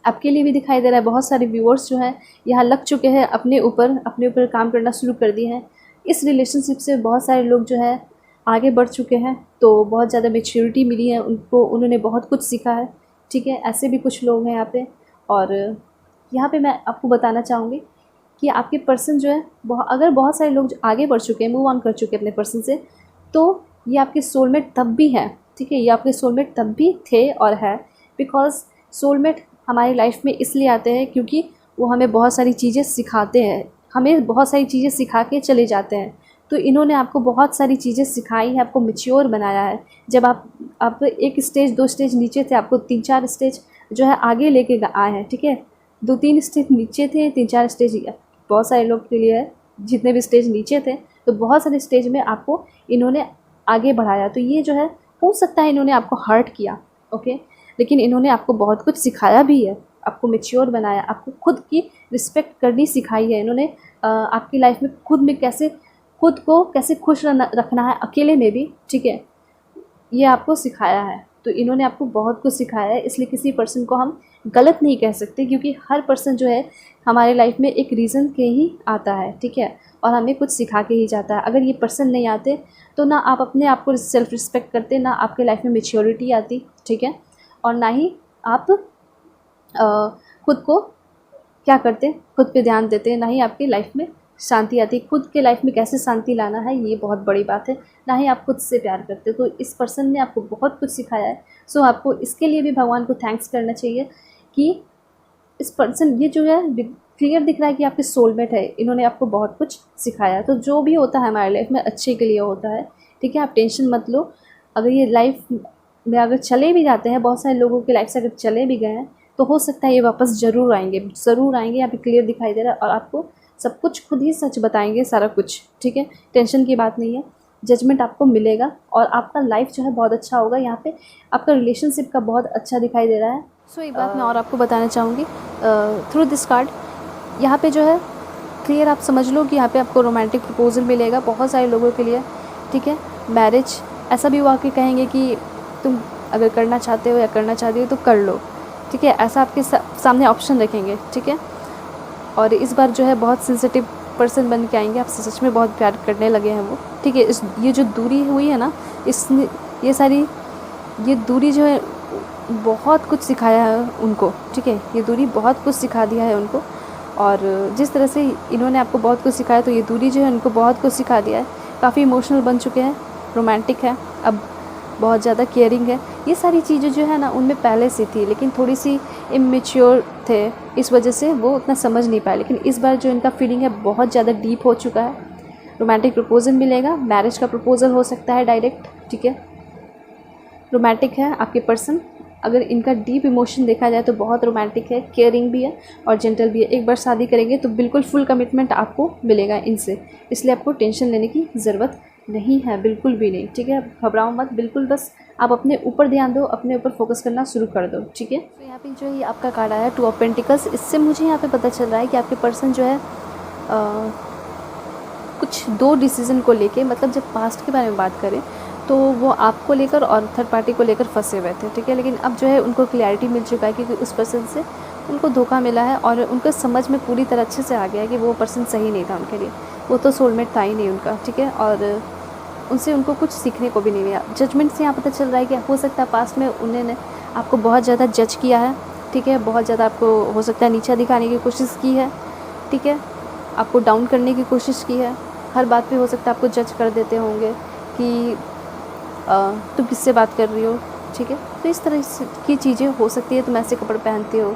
आपके लिए भी दिखाई दे रहा है। बहुत सारे व्यूअर्स जो हैं यहाँ लग चुके हैं, अपने ऊपर काम करना शुरू कर दिए हैं। इस रिलेशनशिप से बहुत सारे लोग जो है आगे बढ़ चुके हैं, तो बहुत ज़्यादा मैच्योरिटी मिली है उनको, उन्होंने बहुत कुछ सीखा है, ठीक है। ऐसे भी कुछ लोग हैं यहाँ पे। और यहाँ पे मैं आपको बताना चाहूँगी कि आपके पर्सन जो है अगर बहुत सारे लोग आगे बढ़ चुके हैं, मूव ऑन कर चुके हैं अपने पर्सन से, तो ये आपके सोलमेट तब भी है, ठीक है। ये आपके सोलमेट तब भी थे और है, बिकॉज सोलमेट हमारी लाइफ में इसलिए आते हैं क्योंकि वो हमें बहुत सारी चीज़ें सिखाते हैं, हमें बहुत सारी चीज़ें सिखा के चले जाते हैं। तो इन्होंने आपको बहुत सारी चीज़ें सिखाई है, आपको मैच्योर बनाया है। जब आप एक स्टेज 2 स्टेज नीचे थे, आपको 3-4 स्टेज जो है आगे लेके आए हैं, ठीक है। 2-3 स्टेज नीचे थे, 3-4 स्टेज बहुत सारे लोग के लिए है, जितने भी स्टेज नीचे थे, तो बहुत सारे स्टेज में आपको इन्होंने आगे बढ़ाया। तो ये जो है हो सकता है इन्होंने आपको हर्ट किया, ओके, लेकिन इन्होंने आपको बहुत कुछ सिखाया भी है, आपको मैच्योर बनाया, आपको खुद की रिस्पेक्ट करनी सिखाई है इन्होंने। आपकी लाइफ में खुद को कैसे खुश रखना है अकेले में भी, ठीक है, ये आपको सिखाया है। तो इन्होंने आपको बहुत कुछ सिखाया है, इसलिए किसी पर्सन को हम गलत नहीं कह सकते, क्योंकि हर पर्सन जो है हमारे लाइफ में एक रीज़न के ही आता है, ठीक है, और हमें कुछ सिखा के ही जाता है। अगर ये पर्सन नहीं आते तो ना आप अपने आप को सेल्फ रिस्पेक्ट करते, ना आपके लाइफ में मैच्योरिटी आती, ठीक है, और ना ही आप खुद को क्या करते, खुद पे ध्यान देते, ना ही आपकी लाइफ में शांति आती। खुद के लाइफ में कैसे शांति लाना है ये बहुत बड़ी बात है, ना ही आप खुद से प्यार करते। तो इस पर्सन ने आपको बहुत कुछ सिखाया है। सो आपको इसके लिए भी भगवान को थैंक्स करना चाहिए कि इस पर्सन, ये जो है क्लियर दिख रहा है कि आपके सोलमेट है, इन्होंने आपको बहुत कुछ सिखाया। तो जो भी होता है हमारे लाइफ में अच्छे के लिए होता है, ठीक है, आप टेंशन मत लो। अगर ये लाइफ में अगर चले भी जाते हैं, बहुत सारे लोगों की लाइफ से अगर चले भी गए हैं, तो हो सकता है ये वापस ज़रूर आएंगे, यहाँ पे क्लियर दिखाई दे रहा है, और आपको सब कुछ खुद ही सच बताएंगे, सारा कुछ, ठीक है, टेंशन की बात नहीं है। जजमेंट आपको मिलेगा और आपका लाइफ जो है बहुत अच्छा होगा। यहाँ पे आपका रिलेशनशिप का बहुत अच्छा दिखाई दे रहा है। सो एक बात मैं और आपको बताना चाहूँगी थ्रू दिस कार्ड, यहाँ पे जो है क्लियर आप समझ लो कि यहाँ पे आपको रोमांटिक प्रपोजल मिलेगा बहुत सारे लोगों के लिए, ठीक है। मैरिज ऐसा भी हुआ कि कहेंगे कि तुम अगर करना चाहते हो या करना चाहती हो तो कर लो, ठीक है, ऐसा आपके सामने ऑप्शन रखेंगे, ठीक है। और इस बार जो है बहुत सेंसिटिव पर्सन बन के आएंगे, आपसे सच में बहुत प्यार करने लगे हैं वो, ठीक है। ये जो दूरी हुई है ना, इसने ये दूरी जो है बहुत कुछ सिखाया है उनको, ठीक है। ये दूरी बहुत कुछ सिखा दिया है उनको, और जिस तरह से इन्होंने आपको बहुत कुछ सिखाया, तो ये दूरी जो है उनको बहुत कुछ सिखा दिया है। काफ़ी इमोशनल बन चुके हैं, रोमांटिक है, अब बहुत ज़्यादा केयरिंग है। ये सारी चीज़ें जो है ना उनमें पहले से थी, लेकिन थोड़ी सी इमेच्योर थे, इस वजह से वो उतना समझ नहीं पाए। लेकिन इस बार जो इनका फीलिंग है बहुत ज़्यादा डीप हो चुका है। रोमांटिक प्रपोजल मिलेगा, मैरिज का प्रपोजल हो सकता है डायरेक्ट, ठीक है। रोमांटिक है आपके पर्सन, अगर इनका डीप इमोशन देखा जाए तो बहुत रोमांटिक है, केयरिंग भी है और जेंटल भी है। एक बार शादी करेंगे तो बिल्कुल फुल कमिटमेंट आपको मिलेगा इनसे, इसलिए आपको टेंशन लेने की ज़रूरत नहीं है, बिल्कुल भी नहीं, ठीक है। घबराओ मत बिल्कुल, बस आप अपने ऊपर ध्यान दो, अपने ऊपर फोकस करना शुरू कर दो, ठीक है। तो यहाँ पे जो ये आपका कार्ड आया 2 ऑफ पेंटिकल्स, इससे मुझे यहाँ पे पता चल रहा है कि आपके पर्सन जो है कुछ 2 डिसीज़न को लेके, मतलब जब पास्ट के बारे में बात करें तो वो आपको लेकर और थर्ड पार्टी को लेकर फंसे हुए थे, ठीक है। लेकिन अब जो है उनको क्लैरिटी मिल चुका है, क्योंकि उस पर्सन से उनको धोखा मिला है और उनको समझ में पूरी तरह अच्छे से आ गया है कि वो पर्सन सही नहीं था उनके लिए, वो तो सोलमेट था ही नहीं उनका, ठीक है। और उनसे उनको कुछ सीखने को भी नहीं मिला। जजमेंट से यहाँ पता चल रहा है कि हो सकता है पास्ट में उन्होंने आपको बहुत ज़्यादा जज किया है, ठीक है। बहुत ज़्यादा आपको हो सकता है नीचा दिखाने की कोशिश की है, ठीक है। आपको डाउन करने की कोशिश की है, हर बात पे हो सकता है आपको जज कर देते होंगे कि तुम किससे बात कर रही हो, ठीक है। तो इस तरह की चीज़ें हो सकती है। तुम ऐसे कपड़े पहनते हो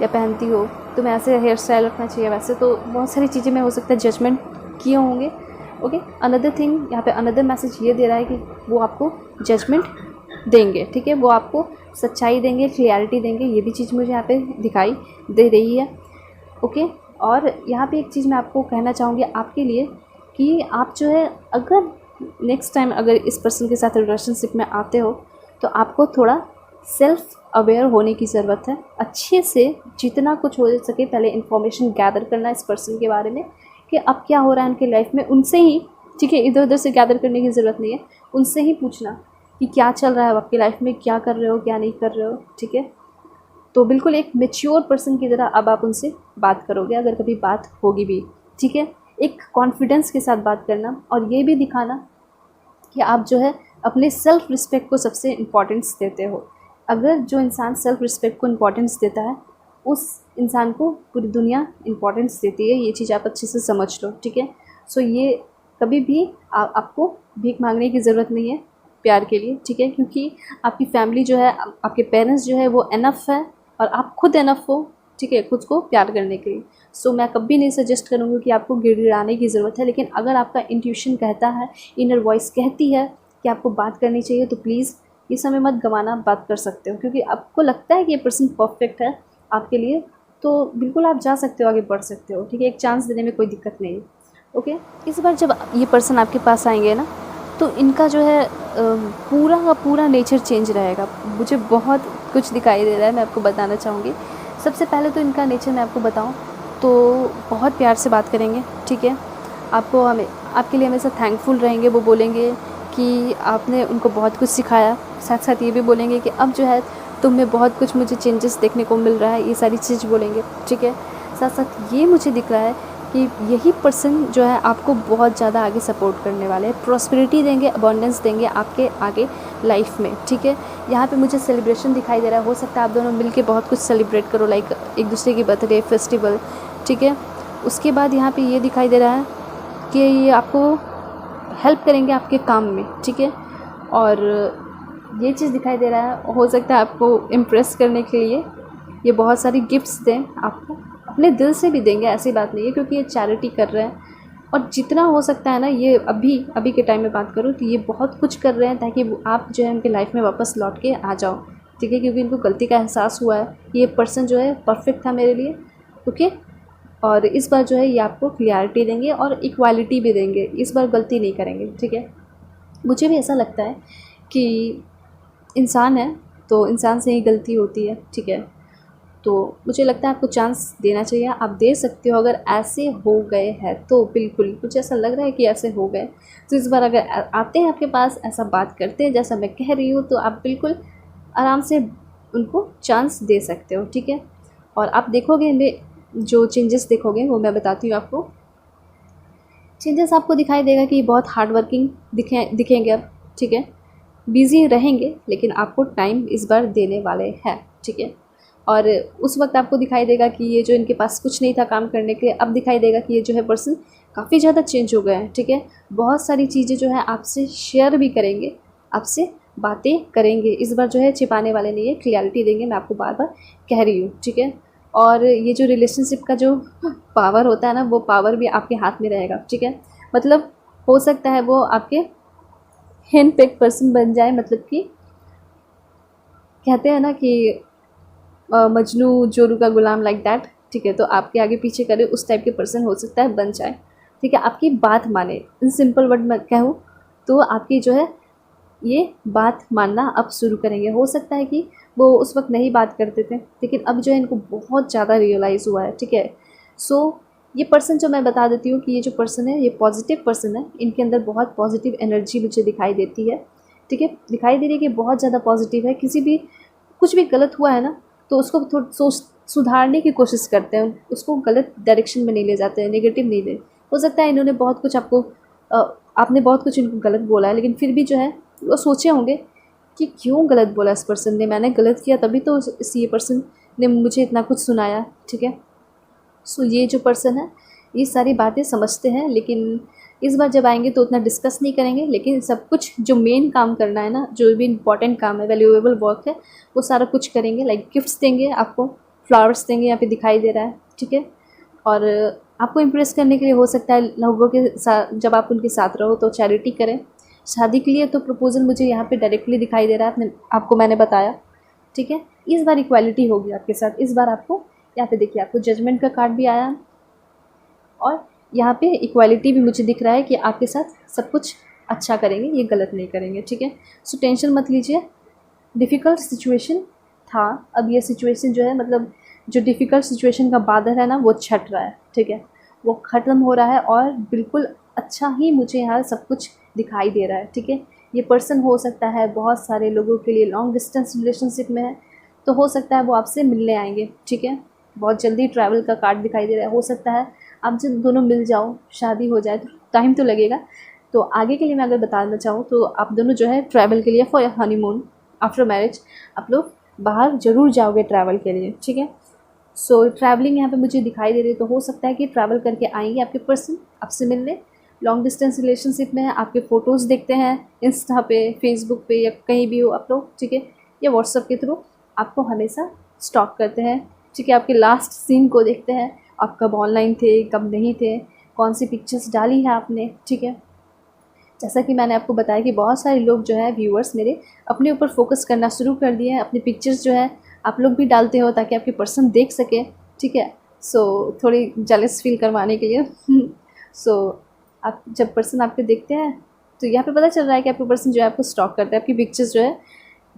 या पहनती हो, तुम्हें ऐसे हेयर स्टाइल रखना चाहिए, वैसे तो बहुत सारी चीज़ें में हो सकता है जजमेंट किए होंगे, ओके। अनदर थिंग, यहाँ पे अनदर मैसेज ये दे रहा है कि वो आपको जजमेंट देंगे, ठीक है। वो आपको सच्चाई देंगे, क्लियरिटी देंगे, ये भी चीज़ मुझे यहाँ पे दिखाई दे रही है, ओके। और यहाँ पे एक चीज़ मैं आपको कहना चाहूँगी आपके लिए कि आप जो है अगर नेक्स्ट टाइम अगर इस पर्सन के साथ रिलेशनशिप में आते हो तो आपको थोड़ा सेल्फ अवेयर होने की ज़रूरत है। अच्छे से जितना कुछ हो सके पहले इन्फॉर्मेशन गैदर करना इस पर्सन के बारे में कि अब क्या हो रहा है उनके लाइफ में, उनसे ही, ठीक है। इधर उधर से गैदर करने की ज़रूरत नहीं है, उनसे ही पूछना कि क्या चल रहा है आपकी लाइफ में, क्या कर रहे हो, क्या नहीं कर रहे हो, ठीक है। तो बिल्कुल एक मैच्योर पर्सन की तरह अब आप उनसे बात करोगे, अगर कभी बात होगी भी, ठीक है। एक कॉन्फिडेंस के साथ बात करना और ये भी दिखाना कि आप जो है अपने सेल्फ रिस्पेक्ट को सबसे इम्पॉर्टेंस देते हो। अगर जो इंसान सेल्फ रिस्पेक्ट को इम्पॉर्टेंस देता है उस इंसान को पूरी दुनिया इम्पॉर्टेंस देती है, ये चीज़ आप अच्छे से समझ लो, ठीक है। सो ये कभी भी आपको भीख मांगने की ज़रूरत नहीं है प्यार के लिए, ठीक है। क्योंकि आपकी फैमिली जो है, आपके पेरेंट्स जो है वो इनफ है और आप खुद इनफ हो, ठीक है, खुद को प्यार करने के लिए। सो मैं कभी नहीं सजेस्ट करूँगी कि आपको गिड़गिड़ाने की ज़रूरत है, लेकिन अगर आपका इंट्यूशन कहता है, इनर वॉइस कहती है कि आपको बात करनी चाहिए, तो प्लीज़ ये समय मत गंवाना, बात कर सकते हो। क्योंकि आपको लगता है कि ये पर्सन परफेक्ट है आपके लिए, तो बिल्कुल आप जा सकते हो, आगे बढ़ सकते हो, ठीक है। एक चांस देने में कोई दिक्कत नहीं है, ओके। इस बार जब ये पर्सन आपके पास आएंगे ना, तो इनका जो है पूरा का पूरा नेचर चेंज रहेगा। मुझे बहुत कुछ दिखाई दे रहा है, मैं आपको बताना चाहूँगी। सबसे पहले तो इनका नेचर मैं आपको बताऊँ तो बहुत प्यार से बात करेंगे, ठीक है। आपको हमें आपके लिए हमेशा थैंकफुल रहेंगे। वो बोलेंगे कि आपने उनको बहुत कुछ सिखाया, साथ साथ ये भी बोलेंगे कि अब जो है तुम में बहुत कुछ मुझे चेंजेस देखने को मिल रहा है, ये सारी चीज़ बोलेंगे, ठीक है। साथ साथ ये मुझे दिख रहा है कि यही पर्सन जो है आपको बहुत ज़्यादा आगे सपोर्ट करने वाले हैं, प्रॉस्पेरिटी देंगे, अबंडेंस देंगे आपके आगे लाइफ में, ठीक है। यहाँ पे मुझे सेलिब्रेशन दिखाई दे रहा है, हो सकता है आप दोनों मिलके बहुत कुछ सेलिब्रेट करो, लाइक एक दूसरे की बर्थडे, फेस्टिवल, ठीक है। उसके बाद यहाँ पे ये दिखाई दे रहा है कि ये आपको हेल्प करेंगे आपके काम में, ठीक है। और ये चीज़ दिखाई दे रहा है, हो सकता है आपको इम्प्रेस करने के लिए ये बहुत सारी गिफ्ट्स दें आपको, अपने दिल से भी देंगे, ऐसी बात नहीं है, क्योंकि ये चैरिटी कर रहे हैं। और जितना हो सकता है ना, ये अभी के टाइम में बात करूँ तो ये बहुत कुछ कर रहे हैं ताकि आप जो है उनके लाइफ में वापस लौट के आ जाओ, ठीक है। क्योंकि इनको गलती का एहसास हुआ है, ये पर्सन जो है परफेक्ट था मेरे लिए, ओके। और इस बार जो है ये आपको क्लियरिटी देंगे और इक्वालिटी भी देंगे, इस बार गलती नहीं करेंगे, ठीक है। मुझे भी ऐसा लगता है कि इंसान है तो इंसान से ही गलती होती है, ठीक है। तो मुझे लगता है आपको चांस देना चाहिए, आप दे सकते हो। अगर ऐसे हो गए हैं तो बिल्कुल, मुझे ऐसा लग रहा है कि ऐसे हो गए, तो इस बार अगर आते हैं आपके पास, ऐसा बात करते हैं जैसा मैं कह रही हूँ, तो आप बिल्कुल आराम से उनको चांस दे सकते हो, ठीक है। और आप देखोगे इनमें जो चेंजेस देखोगे वो मैं बताती हूँ आपको। चेंजेस आपको दिखाई देगा कि बहुत हार्ड वर्किंग दिखेंगे अब, ठीक है। बिज़ी रहेंगे लेकिन आपको टाइम इस बार देने वाले हैं, ठीक है। और उस वक्त आपको दिखाई देगा कि ये जो इनके पास कुछ नहीं था काम करने के लिए, अब दिखाई देगा कि ये जो है पर्सन काफ़ी ज़्यादा चेंज हो गए हैं, ठीक है। बहुत सारी चीज़ें जो है आपसे शेयर भी करेंगे, आपसे बातें करेंगे। इस बार जो है छिपाने वाले नहीं है, क्लियरिटी देंगे, मैं आपको बार बार कह रही हूँ, ठीक है। और ये जो रिलेशनशिप का जो पावर होता है ना, वो पावर भी आपके हाथ में रहेगा, ठीक है। मतलब हो सकता है वो आपके हैंड पिक पर्सन बन जाए, मतलब कि कहते हैं ना कि मजनू जोरू का गुलाम, लाइक दैट, ठीक है। तो आपके आगे पीछे करे उस टाइप के पर्सन हो सकता है बन जाए, ठीक है। आपकी बात माने, इन सिंपल वर्ड में कहूँ तो आपकी जो है ये बात मानना अब शुरू करेंगे। हो सकता है कि वो उस वक्त नहीं बात करते थे, लेकिन अब जो है इनको बहुत ज़्यादा रियलाइज़ हुआ है, ठीक है। सो ये पर्सन जो मैं बता देती हूँ कि ये जो पर्सन है ये पॉजिटिव पर्सन है, इनके अंदर बहुत पॉजिटिव एनर्जी मुझे दिखाई देती है, ठीक है। दिखाई दे रही है कि बहुत ज़्यादा पॉजिटिव है। किसी भी कुछ भी गलत हुआ है ना, तो उसको सोच सुधारने की कोशिश करते हैं, उसको गलत डायरेक्शन में नहीं ले जाते हैं, नेगेटिव नहीं ले। हो सकता है इन्होंने बहुत कुछ आपको आपने बहुत कुछ इनको गलत बोला है, लेकिन फिर भी जो है वो सोचे होंगे कि क्यों गलत बोला इस पर्सन ने, मैंने गलत किया तभी तो ये पर्सन ने मुझे इतना कुछ सुनाया, ठीक है। सो ये जो पर्सन है ये सारी बातें समझते हैं, लेकिन इस बार जब आएंगे तो उतना डिस्कस नहीं करेंगे, लेकिन सब कुछ जो मेन काम करना है ना, जो भी इम्पोर्टेंट काम है, वैल्यूएबल वर्क है, वो सारा कुछ करेंगे। लाइक गिफ्ट्स देंगे आपको, फ्लावर्स देंगे, यहाँ पे दिखाई दे रहा है, ठीक है। और आपको इम्प्रेस करने के लिए हो सकता है लोगों के साथ जब आप उनके साथ रहो तो चैरिटी करें। शादी के लिए तो प्रपोजल मुझे यहाँ पे डायरेक्टली दिखाई दे रहा है, आपको मैंने बताया, ठीक है। इस बार इक्वालिटी होगी आपके साथ। इस बार आपको यहाँ पे देखिए आपको जजमेंट का कार्ड भी आया और यहाँ पे इक्वालिटी भी मुझे दिख रहा है कि आपके साथ सब कुछ अच्छा करेंगे, ये गलत नहीं करेंगे, ठीक है। सो टेंशन मत लीजिए। डिफ़िकल्ट सिचुएशन था, अब ये सिचुएशन जो है मतलब जो डिफ़िकल्ट सिचुएशन का बादल है ना वो छट रहा है, ठीक है। वो ख़त्म हो रहा है और बिल्कुल अच्छा ही मुझे यहाँ सब कुछ दिखाई दे रहा है, ठीक है। ये पर्सन हो सकता है बहुत सारे लोगों के लिए लॉन्ग डिस्टेंस रिलेशनशिप में है, तो हो सकता है वो आपसे मिलने आएंगे, ठीक है। बहुत जल्दी ट्रैवल का कार्ड दिखाई दे रहा है। हो सकता है आप जब दोनों मिल जाओ, शादी हो जाए, तो टाइम तो लगेगा। तो आगे के लिए मैं अगर बताना चाहूँ तो आप दोनों जो है ट्रैवल के लिए फॉर हनीमून आफ्टर मैरिज आप लोग बाहर ज़रूर जाओगे ट्रैवल के लिए, ठीक है। सो ट्रैवलिंग यहाँ पे मुझे दिखाई दे रही है, तो हो सकता है कि ट्रैवल करके आएंगे आपके पर्सन आपसे मिलने। लॉन्ग डिस्टेंस रिलेशनशिप में है, आपके फ़ोटोज़ देखते हैं इंस्टा पे, फेसबुक पे या कहीं भी हो आप लोग, ठीक है, या व्हाट्सएप के थ्रू आपको हमेशा स्टॉक करते हैं, ठीक है। आपके लास्ट सीन को देखते हैं, आप कब ऑनलाइन थे, कब नहीं थे, कौन सी पिक्चर्स डाली है आपने, ठीक है। जैसा कि मैंने आपको बताया कि बहुत सारे लोग जो है व्यूअर्स मेरे अपने ऊपर फोकस करना शुरू कर दिए हैं। अपनी पिक्चर्स जो है आप लोग भी डालते हो ताकि आपके पर्सन देख सके, ठीक है। सो थोड़ी जेलस फील करवाने के लिए सो आप जब पर्सन आपके देखते हैं तो यहाँ पे पता चल रहा है कि आपके पर्सन जो है आपको स्टॉक करता है, आपकी पिक्चर्स जो है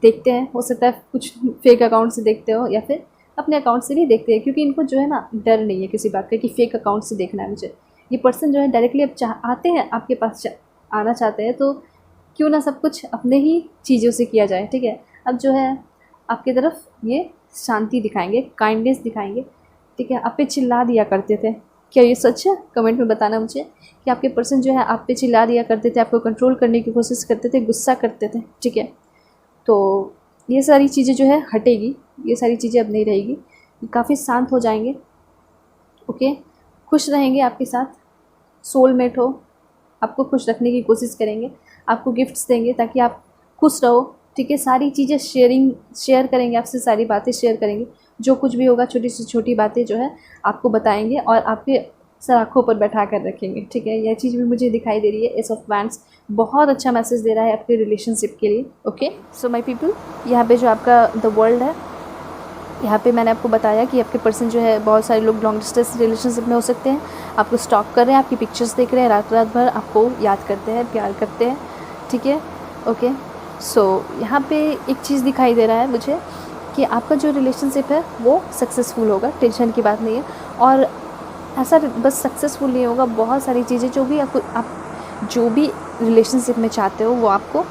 देखते हैं। हो सकता है कुछ फेक अकाउंट से देखते हो या फिर अपने अकाउंट से भी देखते हैं, क्योंकि इनको जो है ना डर नहीं है किसी बात का कि फेक अकाउंट से देखना है मुझे। ये पर्सन जो है डायरेक्टली अब आते हैं आपके पास, आना चाहते हैं, तो क्यों ना सब कुछ अपने ही चीज़ों से किया जाए, ठीक है। अब जो है आपकी तरफ ये शांति दिखाएंगे, काइंडनेस दिखाएंगे, ठीक है। आप पे चिल्ला दिया करते थे, क्या ये सच है? कमेंट में बताना मुझे कि आपके पर्सन जो है आप पे चिल्ला दिया करते थे, आपको कंट्रोल करने की कोशिश करते थे, गुस्सा करते थे, ठीक है। तो ये सारी चीज़ें जो है हटेगी, ये सारी चीज़ें अब नहीं रहेगी, काफ़ी शांत हो जाएंगे, ओके। खुश रहेंगे आपके साथ, सोलमेट हो, आपको खुश रखने की कोशिश करेंगे, आपको गिफ्ट्स देंगे ताकि आप खुश रहो, ठीक है। सारी चीज़ें शेयर करेंगे आपसे, सारी बातें शेयर करेंगे, जो कुछ भी होगा छोटी से छोटी बातें जो है आपको बताएंगे और आपके सर आँखों पर बैठा कर रखेंगे, ठीक है। यह चीज़ भी मुझे दिखाई दे रही है। एस ऑफ वैंड्स बहुत अच्छा मैसेज दे रहा है आपके रिलेशनशिप के लिए, ओके। सो माय पीपल, यहाँ पे जो आपका द वर्ल्ड है, यहाँ पे मैंने आपको बताया कि आपके पर्सन जो है बहुत सारे लोग लॉन्ग डिस्टेंस रिलेशनशिप में हो सकते हैं, आपको स्टॉक कर रहे हैं, आपकी पिक्चर्स देख रहे हैं, रात रात भर आपको याद करते हैं, प्यार करते हैं, ठीक है, ओके। सो यहाँ पे एक चीज़ दिखाई दे रहा है मुझे कि आपका जो रिलेशनशिप है वो सक्सेसफुल होगा, टेंशन की बात नहीं है। और ऐसा बस सक्सेसफुल नहीं होगा, बहुत सारी चीज़ें जो भी आप जो भी रिलेशनशिप में चाहते हो वो आपको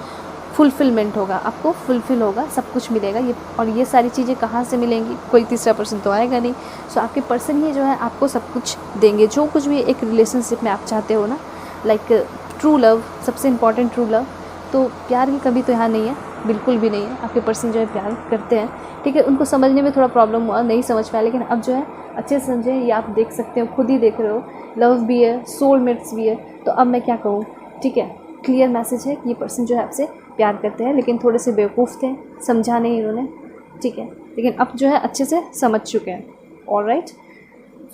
फुलफ़िलमेंट होगा, आपको फुलफ़िल होगा, सब कुछ मिलेगा। ये और ये सारी चीज़ें कहाँ से मिलेंगी? कोई तीसरा पर्सन तो आएगा नहीं। सो आपके पर्सन ही जो है आपको सब कुछ देंगे, जो कुछ भी एक रिलेशनशिप में आप चाहते हो ना, लाइक ट्रू लव, सबसे इम्पॉर्टेंट ट्रू लव। तो प्यार की कमी तो यहाँ नहीं है, बिल्कुल भी नहीं है। आपके पर्सन जो है प्यार करते हैं, ठीक है। उनको समझने में थोड़ा प्रॉब्लम हुआ, नहीं समझ पाया, लेकिन अब जो है अच्छे से समझे। ये आप देख सकते हो, खुद ही देख रहे हो, लव भी है, सोलमेट्स भी है। तो अब मैं क्या कहूँ, ठीक है। क्लियर मैसेज है कि ये पर्सन जो है आपसे प्यार करते हैं, लेकिन थोड़े से बेवकूफ़ थे, समझा नहीं इन्होंने, ठीक है। लेकिन अब जो है अच्छे से समझ चुके हैं। ऑलराइट।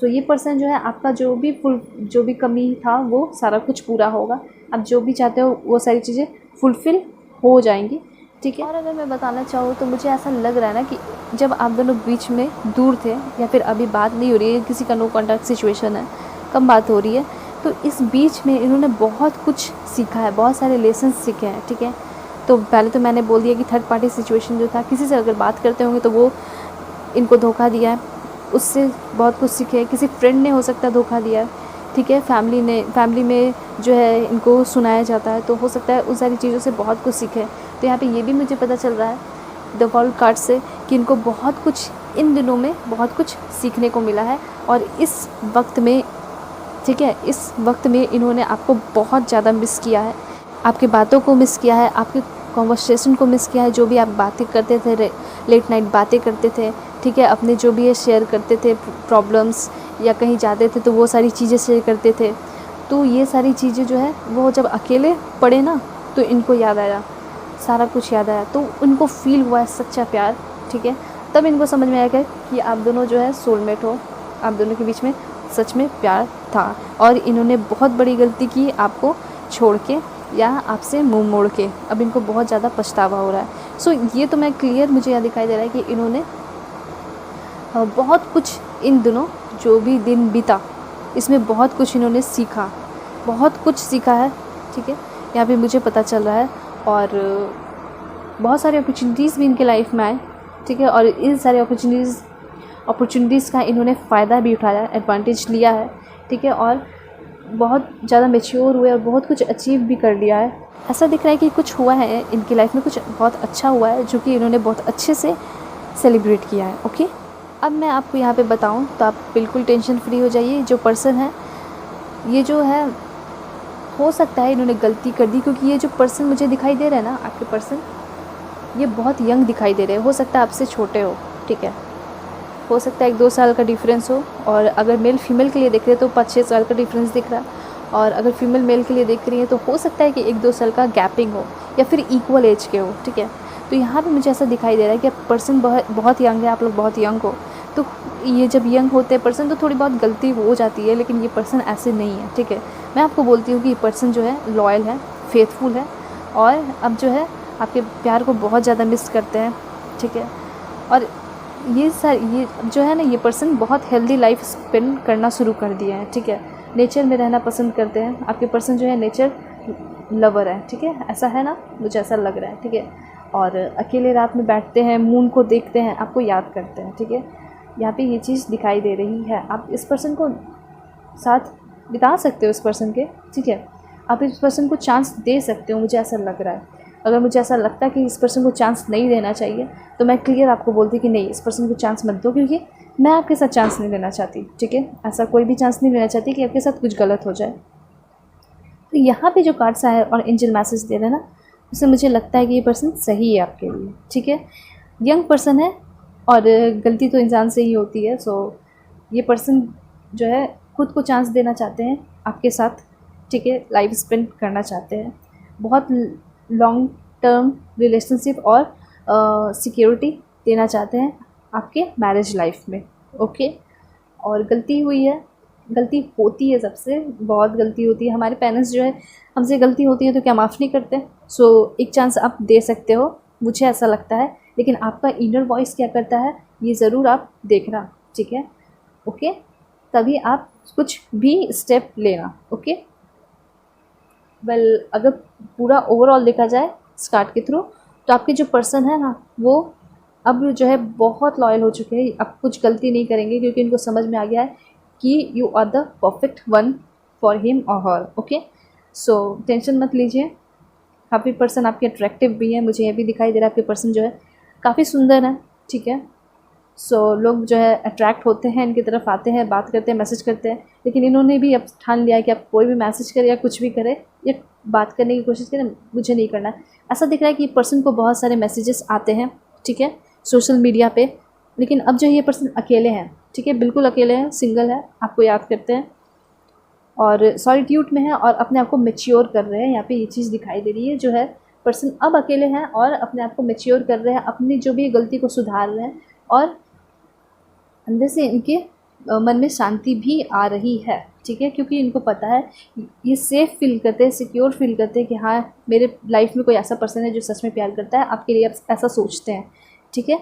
सो ये पर्सन जो है आपका जो भी कमी था वो सारा कुछ पूरा होगा। आप जो भी चाहते हो वो सारी चीज़ें फुलफ़िल हो जाएंगी, ठीक है। और अगर मैं बताना चाहूँ तो मुझे ऐसा लग रहा है ना कि जब आप दोनों बीच में दूर थे, या फिर अभी बात नहीं हो रही है, किसी का नो कॉन्टैक्ट सिचुएशन है, कम बात हो रही है, तो इस बीच में इन्होंने बहुत कुछ सीखा है, बहुत सारे लेसन सीखे हैं, ठीक है। तो पहले तो मैंने बोल दिया कि थर्ड पार्टी सिचुएशन जो था, किसी से अगर बात करते होंगे तो वो इनको धोखा दिया है, उससे बहुत कुछ सीखे। किसी फ्रेंड ने हो सकता है धोखा दिया है, ठीक है। फैमिली में जो है इनको सुनाया जाता है, तो हो सकता है उन सारी चीज़ों से बहुत कुछ सीखे। तो यहाँ पे ये भी मुझे पता चल रहा है द वर्ल्ड कार्ड से कि इनको बहुत कुछ इन दिनों में बहुत कुछ सीखने को मिला है। और इस वक्त में, ठीक है, इस वक्त में इन्होंने आपको बहुत ज़्यादा मिस किया है, आपकी बातों को मिस किया है, आपके कॉन्वर्सेशन को मिस किया है। जो भी आप बातें करते थे, लेट नाइट बातें करते थे, ठीक है, अपने जो भी है शेयर करते थे, प्रॉब्लम्स, या कहीं जाते थे तो वो सारी चीज़ें शेयर करते थे। तो ये सारी चीज़ें जो है वो जब अकेले पड़े ना, तो इनको याद आया, सारा कुछ याद आया, तो उनको फील हुआ है सच्चा प्यार, ठीक है। तब इनको समझ में आया कि आप दोनों जो है सोलमेट हो, आप दोनों के बीच में सच में प्यार था। और इन्होंने बहुत बड़ी गलती की आपको छोड़ के या आपसे मुंह मोड़ के। अब इनको बहुत ज़्यादा पछतावा हो रहा है। सो ये तो मैं क्लियर, मुझे यहाँ दिखाई दे रहा है कि इन्होंने बहुत कुछ इन दिनों जो भी दिन बीता, इसमें बहुत कुछ इन्होंने सीखा, बहुत कुछ सीखा है, ठीक है। यहाँ पे मुझे पता चल रहा है। और बहुत सारी अपॉर्चुनिटीज़ भी इनके लाइफ में आए, ठीक है। और इन सारे अपॉर्चुनिटीज़ का इन्होंने फ़ायदा भी उठाया, एडवांटेज लिया है, ठीक है। और बहुत ज़्यादा मैच्योर हुए और बहुत कुछ अचीव भी कर लिया है। ऐसा दिख रहा है कि कुछ हुआ है इनकी लाइफ में, कुछ बहुत अच्छा हुआ है, जो कि इन्होंने बहुत अच्छे से सेलिब्रेट किया है। ओके, अब मैं आपको यहाँ पे बताऊँ तो आप बिल्कुल टेंशन फ्री हो जाइए। जो पर्सन है, ये जो है, हो सकता है इन्होंने गलती कर दी, क्योंकि ये जो पर्सन मुझे दिखाई दे रहा है ना, आपके पर्सन, ये बहुत यंग दिखाई दे रहे हैं। हो सकता है आपसे छोटे हो, ठीक है। हो सकता है 1-2 साल का डिफरेंस हो। और अगर मेल फीमेल के लिए देख रहे हैं तो 5-6 साल का डिफरेंस दिख रहा है। और अगर फीमेल मेल के लिए देख रही है तो हो सकता है कि 1-2 साल का गैपिंग हो, या फिर इक्वल एज के हो, ठीक है। तो यहाँ पे मुझे ऐसा दिखाई दे रहा है कि पर्सन बहुत यंग है, आप लोग बहुत यंग हो। तो ये जब यंग होते हैं पर्सन तो थोड़ी बहुत गलती हो जाती है, लेकिन ये पर्सन ऐसे नहीं है, ठीक है। मैं आपको बोलती हूँ कि ये पर्सन जो है लॉयल है, फेथफुल है, और अब जो है आपके प्यार को बहुत ज़्यादा मिस करते हैं, ठीक है। और ये जो है ना, ये पर्सन बहुत हेल्दी लाइफ स्पेंड करना शुरू कर दिया है, ठीक है। नेचर में रहना पसंद करते हैं। आपके पर्सन जो है नेचर लवर है, ठीक है। ऐसा है ना, मुझे ऐसा लग रहा है, ठीक है। और अकेले रात में बैठते हैं, मून को देखते हैं, आपको याद करते हैं, ठीक है। यहाँ पे ये चीज़ दिखाई दे रही है। आप इस पर्सन को साथ बिता सकते हो, इस पर्सन के, ठीक है। आप इस पर्सन को चांस दे सकते हो, मुझे ऐसा लग रहा है। अगर मुझे ऐसा लगता है कि इस पर्सन को चांस नहीं देना चाहिए, तो मैं क्लियर आपको बोलती कि नहीं, इस पर्सन को चांस मत दो, क्योंकि मैं आपके साथ चांस नहीं लेना चाहती, ठीक है। ऐसा कोई भी चांस नहीं लेना चाहती कि आपके साथ कुछ गलत हो जाए। तो यहाँ पे जो कार्ड्स आए और एंजल मैसेज दे रहे हैं ना, उससे मुझे लगता है कि ये पर्सन सही है आपके लिए, ठीक है। यंग पर्सन है और गलती तो इंसान से ही होती है। सो ये पर्सन जो है खुद को चांस देना चाहते हैं आपके साथ, ठीक है। लाइफ स्पेंड करना चाहते हैं, बहुत लॉन्ग टर्म रिलेशनशिप और सिक्योरिटी देना चाहते हैं आपके मैरिज लाइफ में, ओके। और गलती हुई है, गलती होती है, सबसे बहुत गलती होती है। हमारे पेरेंट्स जो है, हमसे गलती होती है तो क्या माफ़ नहीं करते। सो एक चांस आप दे सकते हो, मुझे ऐसा लगता है। लेकिन आपका इनर वॉइस क्या करता है, ये ज़रूर आप देखना, ठीक है, ओके। तभी आप कुछ भी स्टेप लेना, ओके। वेल, अगर पूरा ओवरऑल देखा जाए इस कार्ड के थ्रू, तो आपके जो पर्सन है ना, वो अब जो है बहुत लॉयल हो चुके हैं। अब कुछ गलती नहीं करेंगे, क्योंकि इनको समझ में आ गया है कि you are the perfect one for him और हर, ओके। सो टेंशन मत लीजिए, काफ़ी पर्सन आपके अट्रैक्टिव भी हैं, मुझे ये भी दिखाई दे रहा है आपके पर्सन जो है काफ़ी सुंदर है, ठीक है। सो लोग जो है अट्रैक्ट होते हैं, इनकी तरफ आते हैं, बात करते हैं, मैसेज करते हैं, लेकिन इन्होंने भी अब ठान लिया है कि आप कोई भी मैसेज करे या कुछ भी करे या बात करने की कोशिश करें, मुझे नहीं करना है। ऐसा दिख रहा है कि पर्सन को बहुत सारे मैसेजेस आते हैं, ठीक है, सोशल मीडिया पे, लेकिन अब जो ये पर्सन अकेले हैं, ठीक है, बिल्कुल अकेले हैं, सिंगल है, आपको याद करते हैं और सॉलिट्यूड में है और अपने आप को मैच्योर कर रहे हैं। यहाँ पे ये चीज़ दिखाई दे रही है, जो है पर्सन अब अकेले हैं और अपने आप को मैच्योर कर रहे हैं, अपनी जो भी गलती को सुधार रहे हैं और अंदर से इनके मन में शांति भी आ रही है, ठीक है, क्योंकि इनको पता है, ये सेफ़ फील करते हैं, सिक्योर फील करते हैं कि हाँ मेरे लाइफ में कोई ऐसा पर्सन है जो सच में प्यार करता है, आपके लिए ऐसा सोचते हैं, ठीक है।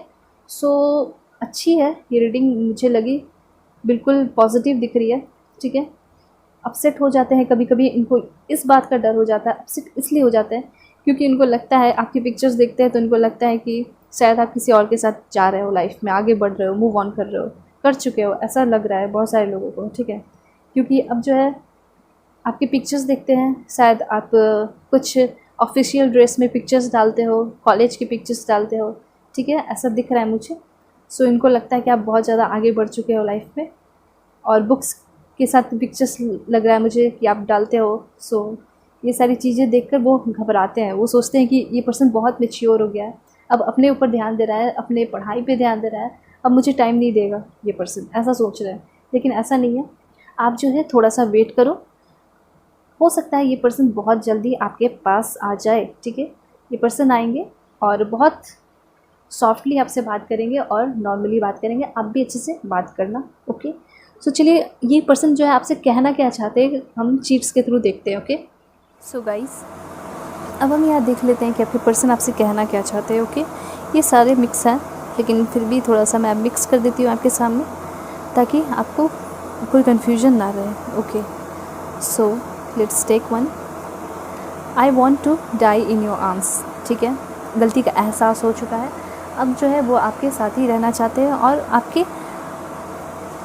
सो अच्छी है ये रीडिंग, मुझे लगी बिल्कुल पॉजिटिव दिख रही है, ठीक है। अपसेट हो जाते हैं कभी कभी, इनको इस बात का डर हो जाता है, अपसेट इसलिए हो जाते हैं क्योंकि इनको लगता है, आपकी पिक्चर्स देखते हैं तो इनको लगता है कि शायद आप किसी और के साथ जा रहे हो, लाइफ में आगे बढ़ रहे हो, मूव ऑन कर रहे हो, कर चुके हो, ऐसा लग रहा है बहुत सारे लोगों को, ठीक है। क्योंकि अब जो है आपकी पिक्चर्स देखते हैं, शायद आप कुछ ऑफिशियल ड्रेस में पिक्चर्स डालते हो, कॉलेज की पिक्चर्स डालते हो, ठीक है, ऐसा दिख रहा है मुझे। सो इनको लगता है कि आप बहुत ज़्यादा आगे बढ़ चुके हो लाइफ में, और बुक्स के साथ पिक्चर्स लग रहा है मुझे कि आप डालते हो। सो ये सारी चीज़ें देखकर वो घबराते हैं, वो सोचते हैं कि ये पर्सन बहुत मैच्योर हो गया है, अब अपने ऊपर ध्यान दे रहा है, अपने पढ़ाई पे ध्यान दे रहा है, अब मुझे टाइम नहीं देगा ये पर्सन, ऐसा सोच रहे हैं। लेकिन ऐसा नहीं है, आप जो है थोड़ा सा वेट करो, हो सकता है ये पर्सन बहुत जल्दी आपके पास आ जाए, ठीक है। ये पर्सन आएंगे और बहुत सॉफ्टली आपसे बात करेंगे और नॉर्मली बात करेंगे, आप भी अच्छे से बात करना, ओके। सो चलिए, ये पर्सन जो है आपसे कहना क्या चाहते हैं हम चीट्स के थ्रू देखते हैं, ओके। सो गाइस, अब हम यहाँ देख लेते हैं कि आपके पर्सन आपसे कहना क्या चाहते हैं, ओके। ये सारे मिक्स हैं, लेकिन फिर भी थोड़ा सा मैं मिक्स कर देती हूँ आपके सामने ताकि आपको कोई कन्फ्यूजन ना रहे, okay. So let's take one. I want to die in your arms, ठीक है, गलती का एहसास हो चुका है, अब जो है वो आपके साथ ही रहना चाहते हैं और आपके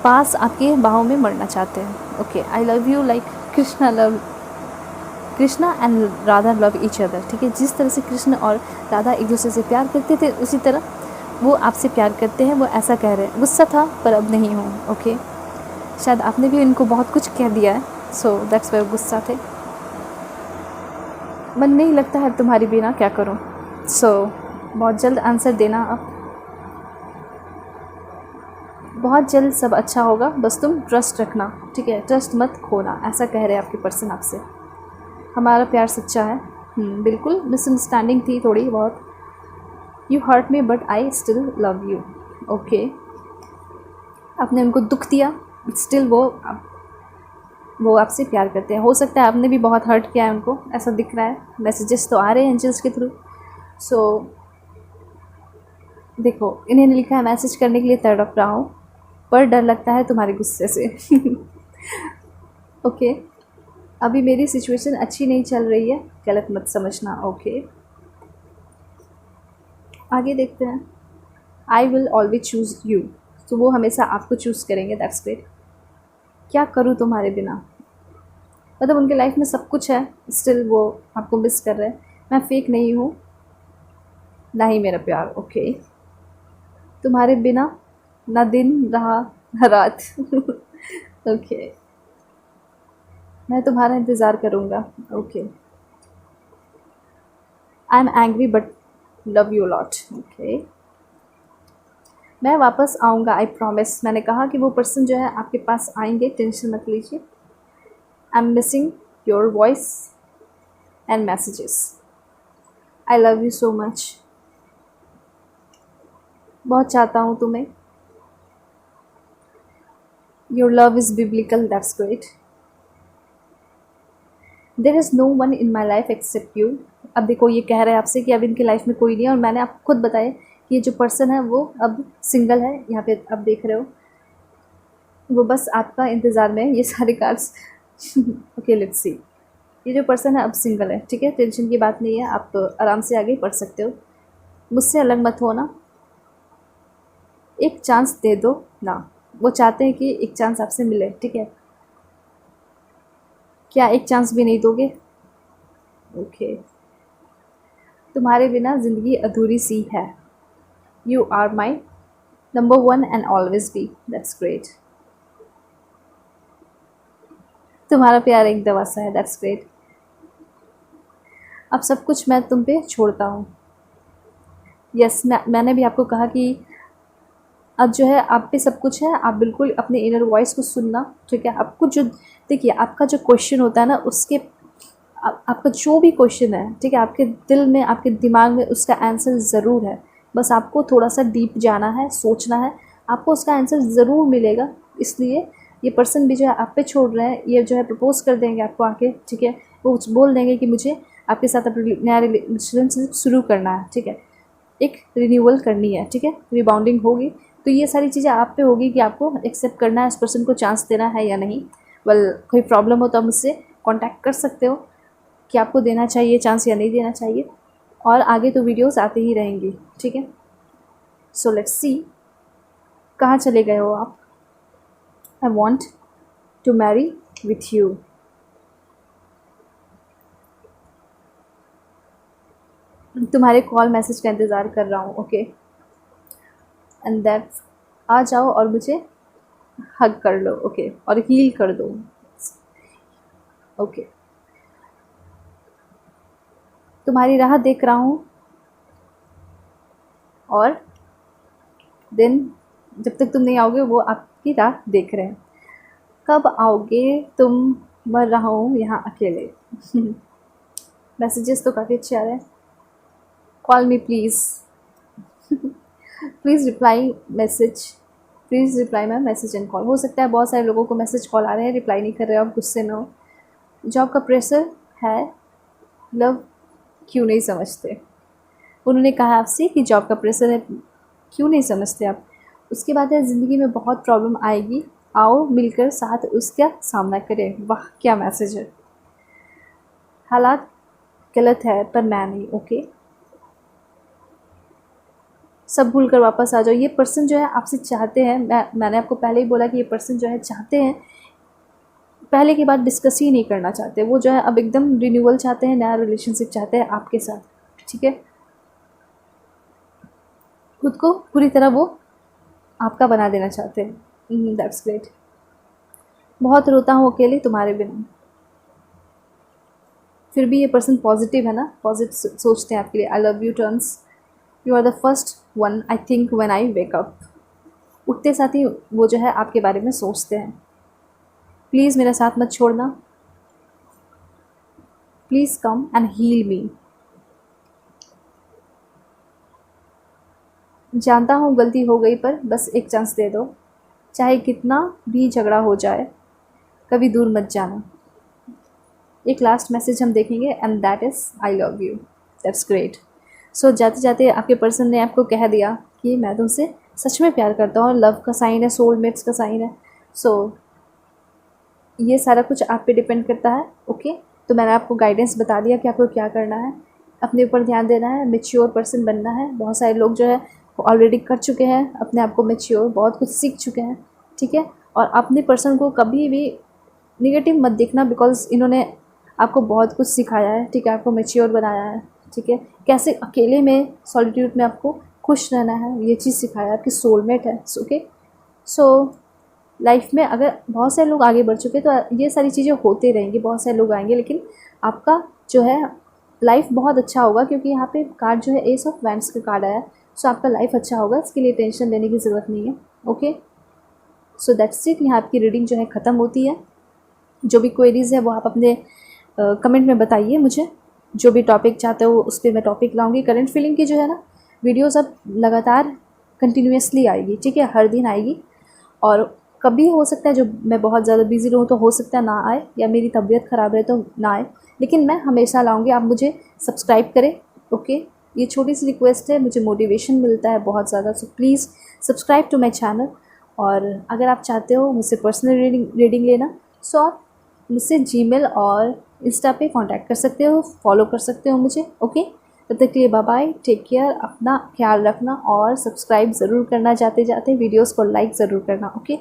पास, आपके बाहों में मरना चाहते हैं, okay. I love you like Krishna and Radha love each other, ठीक है। जिस तरह से कृष्ण और राधा एक दूसरे से प्यार करते थे, उसी तरह वो आपसे प्यार करते हैं, वो ऐसा कह रहे हैं। गुस्सा था पर अब नहीं हूँ, ओके। शायद आपने भी इनको बहुत कुछ कह दिया है, सो दैट्स वाई गुस्सा थे। मन नहीं लगता है तुम्हारी बिना क्या करूँ, सो बहुत जल्द आंसर देना, अब बहुत जल्द सब अच्छा होगा, बस तुम ट्रस्ट रखना, ठीक है, ट्रस्ट मत खोना, ऐसा कह रहे हैं आपके पर्सन आपसे। हमारा प्यार सच्चा है, बिल्कुल मिसअंडरस्टैंडिंग थी थोड़ी बहुत, you hurt me but I still love you, okay. आपने उनको दुख दिया, स्टिल वो आपसे प्यार करते हैं। हो सकता है आपने भी बहुत हर्ट किया है उनको, ऐसा दिख रहा है, मैसेजेस तो आ रहे हैं एंजल्स के थ्रू। सो देखो, इन्हें लिखा है मैसेज करने के लिए तड़प रहा हूँ पर डर लगता है तुम्हारे गुस्से से ओके। अभी मेरी सिचुएशन अच्छी नहीं चल रही है, गलत मत समझना, ओके। आगे देखते हैं। I will always choose you, तो वो हमेशा आपको चूज़ करेंगे, दैट्स ग्रेट। क्या करूँ तुम्हारे बिना, मतलब उनके लाइफ में सब कुछ है, स्टिल वो आपको मिस कर रहे हैं। मैं फेक नहीं हूँ, ना ही मेरा प्यार, ओके। तुम्हारे बिना ना दिन रहा ना रात ओके। मैं तुम्हारा इंतज़ार करूँगा, okay. I am angry but love you lot, okay. मैं वापस आऊँगा, आई प्रॉमिस, मैंने कहा कि वो पर्सन जो है आपके पास आएंगे, टेंशन मत लीजिए। I am missing your voice and messages, I love you so much, बहुत चाहता हूँ तुम्हें, your love is biblical, that's great. There is no one in my life except you. अब देखो, ये कह रहे हैं आपसे कि अब इनकी लाइफ में कोई नहीं है, और मैंने आपको खुद बताया कि ये जो पर्सन है वो अब सिंगल है, यहाँ पे आप देख रहे हो, वो बस आपका इंतज़ार में है, ये सारे कार्ड्स ओके लेट्स सी। ये जो पर्सन है अब सिंगल है, ठीक है, टेंशन की बात नहीं है, आप आराम से आगे बढ़ सकते हो, मुझसे अलग मत होना, एक चांस दे दो ना। वो चाहते हैं कि एक चांस आपसे मिले, ठीक है। क्या एक चांस भी नहीं दोगे, ओके। तुम्हारे बिना ज़िंदगी अधूरी सी है। You are my number one and always be. That's great. तुम्हारा प्यार एक दवा सा है। That's great. अब सब कुछ मैं तुम पे छोड़ता हूँ। यस, मैंने भी आपको कहा कि अब जो है आप पे सब कुछ है, आप बिल्कुल अपने इनर वॉइस को सुनना, ठीक है। आपको जो देखिए, आपका जो क्वेश्चन होता है ना, उसके आपका जो भी क्वेश्चन है, ठीक है, आपके दिल में, आपके दिमाग में उसका आंसर ज़रूर है। बस आपको थोड़ा सा डीप जाना है, सोचना है, आपको उसका आंसर ज़रूर मिलेगा। इसलिए ये पर्सन भी जो है आप पे छोड़ रहे हैं, ये जो है प्रपोज़ कर देंगे आपको आके, ठीक है। वो बोल देंगे कि मुझे आपके साथ अपना नया रिलेशनशिप शुरू करना है, ठीक है, एक रिन्यूअल करनी है, ठीक है, रिबाउंडिंग होगी। तो ये सारी चीज़ें आप पे होगी कि आपको एक्सेप्ट करना है, इस पर्सन को चांस देना है या नहीं। कोई प्रॉब्लम हो तो आप मुझसे कांटेक्ट कर सकते हो कि आपको देना चाहिए चांस या नहीं देना चाहिए। और आगे तो वीडियोस आते ही रहेंगी, ठीक है। सो लेट्स सी, कहाँ चले गए हो आप। I want to marry with you. तुम्हारे कॉल मैसेज का इंतज़ार कर रहा हूँ। ओके, एंड दैट्स, आ जाओ और मुझे हग कर लो, ओके, और हील कर दो, ओके। तुम्हारी राह देख रहा हूँ, और दिन जब तक तुम नहीं आओगे वो आपकी राह देख रहे हैं। कब आओगे तुम, मर रहा हूँ यहाँ अकेले। मैसेजेस तो काफ़ी अच्छे आ रहे हैं। Call me please, please reply message, please reply my message and call. हो सकता है बहुत सारे लोगों को मैसेज कॉल आ रहे हैं, रिप्लाई नहीं कर रहे हो, आप गुस्से में हो। जॉब का प्रेशर है, लव क्यों नहीं समझते। उन्होंने कहा आपसे कि जॉब का प्रेशर है, क्यों नहीं समझते आप। उसके बाद है, ज़िंदगी में बहुत प्रॉब्लम आएगी, आओ मिलकर साथ उसका सामना करें। वाह क्या मैसेज है। हालात गलत है पर मैं नहीं, ओके। सब भूल कर वापस आ जाओ। ये पर्सन जो है आपसे चाहते हैं, मैंने आपको पहले ही बोला कि ये पर्सन जो है चाहते हैं, पहले की बात डिस्कस ही नहीं करना चाहते। वो जो है अब एकदम रिन्यूअल चाहते हैं, नया रिलेशनशिप चाहते हैं आपके साथ, ठीक है। खुद को पूरी तरह वो आपका बना देना चाहते हैं। That's great. बहुत रोता हूँ अकेले तुम्हारे बिना। फिर भी ये पर्सन पॉजिटिव है ना, पॉजिटिव सोचते हैं आपके लिए। I love you turns, you are the first one I think when I wake up. उठते साथ ही वो जो है आपके बारे में सोचते हैं। प्लीज़ मेरा साथ मत छोड़ना, please come and heal me. जानता हूँ गलती हो गई पर बस एक चांस दे दो, चाहे कितना भी झगड़ा हो जाए, कभी दूर मत जाना। एक लास्ट मैसेज हम देखेंगे, and that is I love you. That's great. So जाते जाते आपके पर्सन ने आपको कह दिया कि मैं तुमसे सच में प्यार करता हूँ, लव का साइन है, सोलमेट्स का साइन है। सो ये सारा कुछ आप पे डिपेंड करता है, ओके। तो मैंने आपको गाइडेंस बता दिया कि आपको क्या करना है, अपने ऊपर ध्यान देना है, मेच्योर पर्सन बनना है। बहुत सारे लोग जो है ऑलरेडी कर चुके हैं अपने आप को मेच्योर, बहुत कुछ सीख चुके हैं, ठीक है। और अपने पर्सन को कभी भी निगेटिव मत देखना, बिकॉज इन्होंने आपको बहुत कुछ सिखाया है, ठीक है, आपको मेच्योर बनाया है, ठीक है। कैसे अकेले में, सॉलिट्यूड में आपको खुश रहना है, ये चीज़ सिखाया है, आपकी सोलमेट है, ओके। सो लाइफ में अगर बहुत सारे लोग आगे बढ़ चुके तो ये सारी चीज़ें होते रहेंगी, बहुत सारे लोग आएंगे, लेकिन आपका जो है लाइफ बहुत अच्छा होगा, क्योंकि यहाँ पे कार्ड जो है एस ऑफ वैंड्स का कार्ड आया है। सो आपका लाइफ अच्छा होगा, इसके लिए टेंशन लेने की ज़रूरत नहीं है, ओके। So that's it. यहाँ आपकी रीडिंग जो है ख़त्म होती है। जो भी क्वेरीज़ है वो आप अपने कमेंट में बताइए मुझे, जो भी टॉपिक चाहते हो उस पर मैं टॉपिक लाऊंगी। करंट फीलिंग की जो है ना वीडियोस अब लगातार कंटिन्यूसली आएगी, ठीक है, हर दिन आएगी। और कभी हो सकता है जो मैं बहुत ज़्यादा बिज़ी रहूँ तो हो सकता है ना आए, या मेरी तबीयत ख़राब रहे तो ना आए, लेकिन मैं हमेशा लाऊंगी। आप मुझे सब्सक्राइब करें, ओके। ये छोटी सी रिक्वेस्ट है, मुझे मोटिवेशन मिलता है बहुत ज़्यादा। So please subscribe to my channel. और अगर आप चाहते हो मुझसे पर्सनल रीडिंग लेना, सो आप मुझसे जीमेल और इंस्टा पे कांटेक्ट कर सकते हो, फॉलो कर सकते हो मुझे, ओके। तब तक के लिए बाय बाय, टेक केयर, अपना ख्याल रखना, और सब्सक्राइब ज़रूर करना, जाते जाते वीडियोस को लाइक ज़रूर करना, ओके।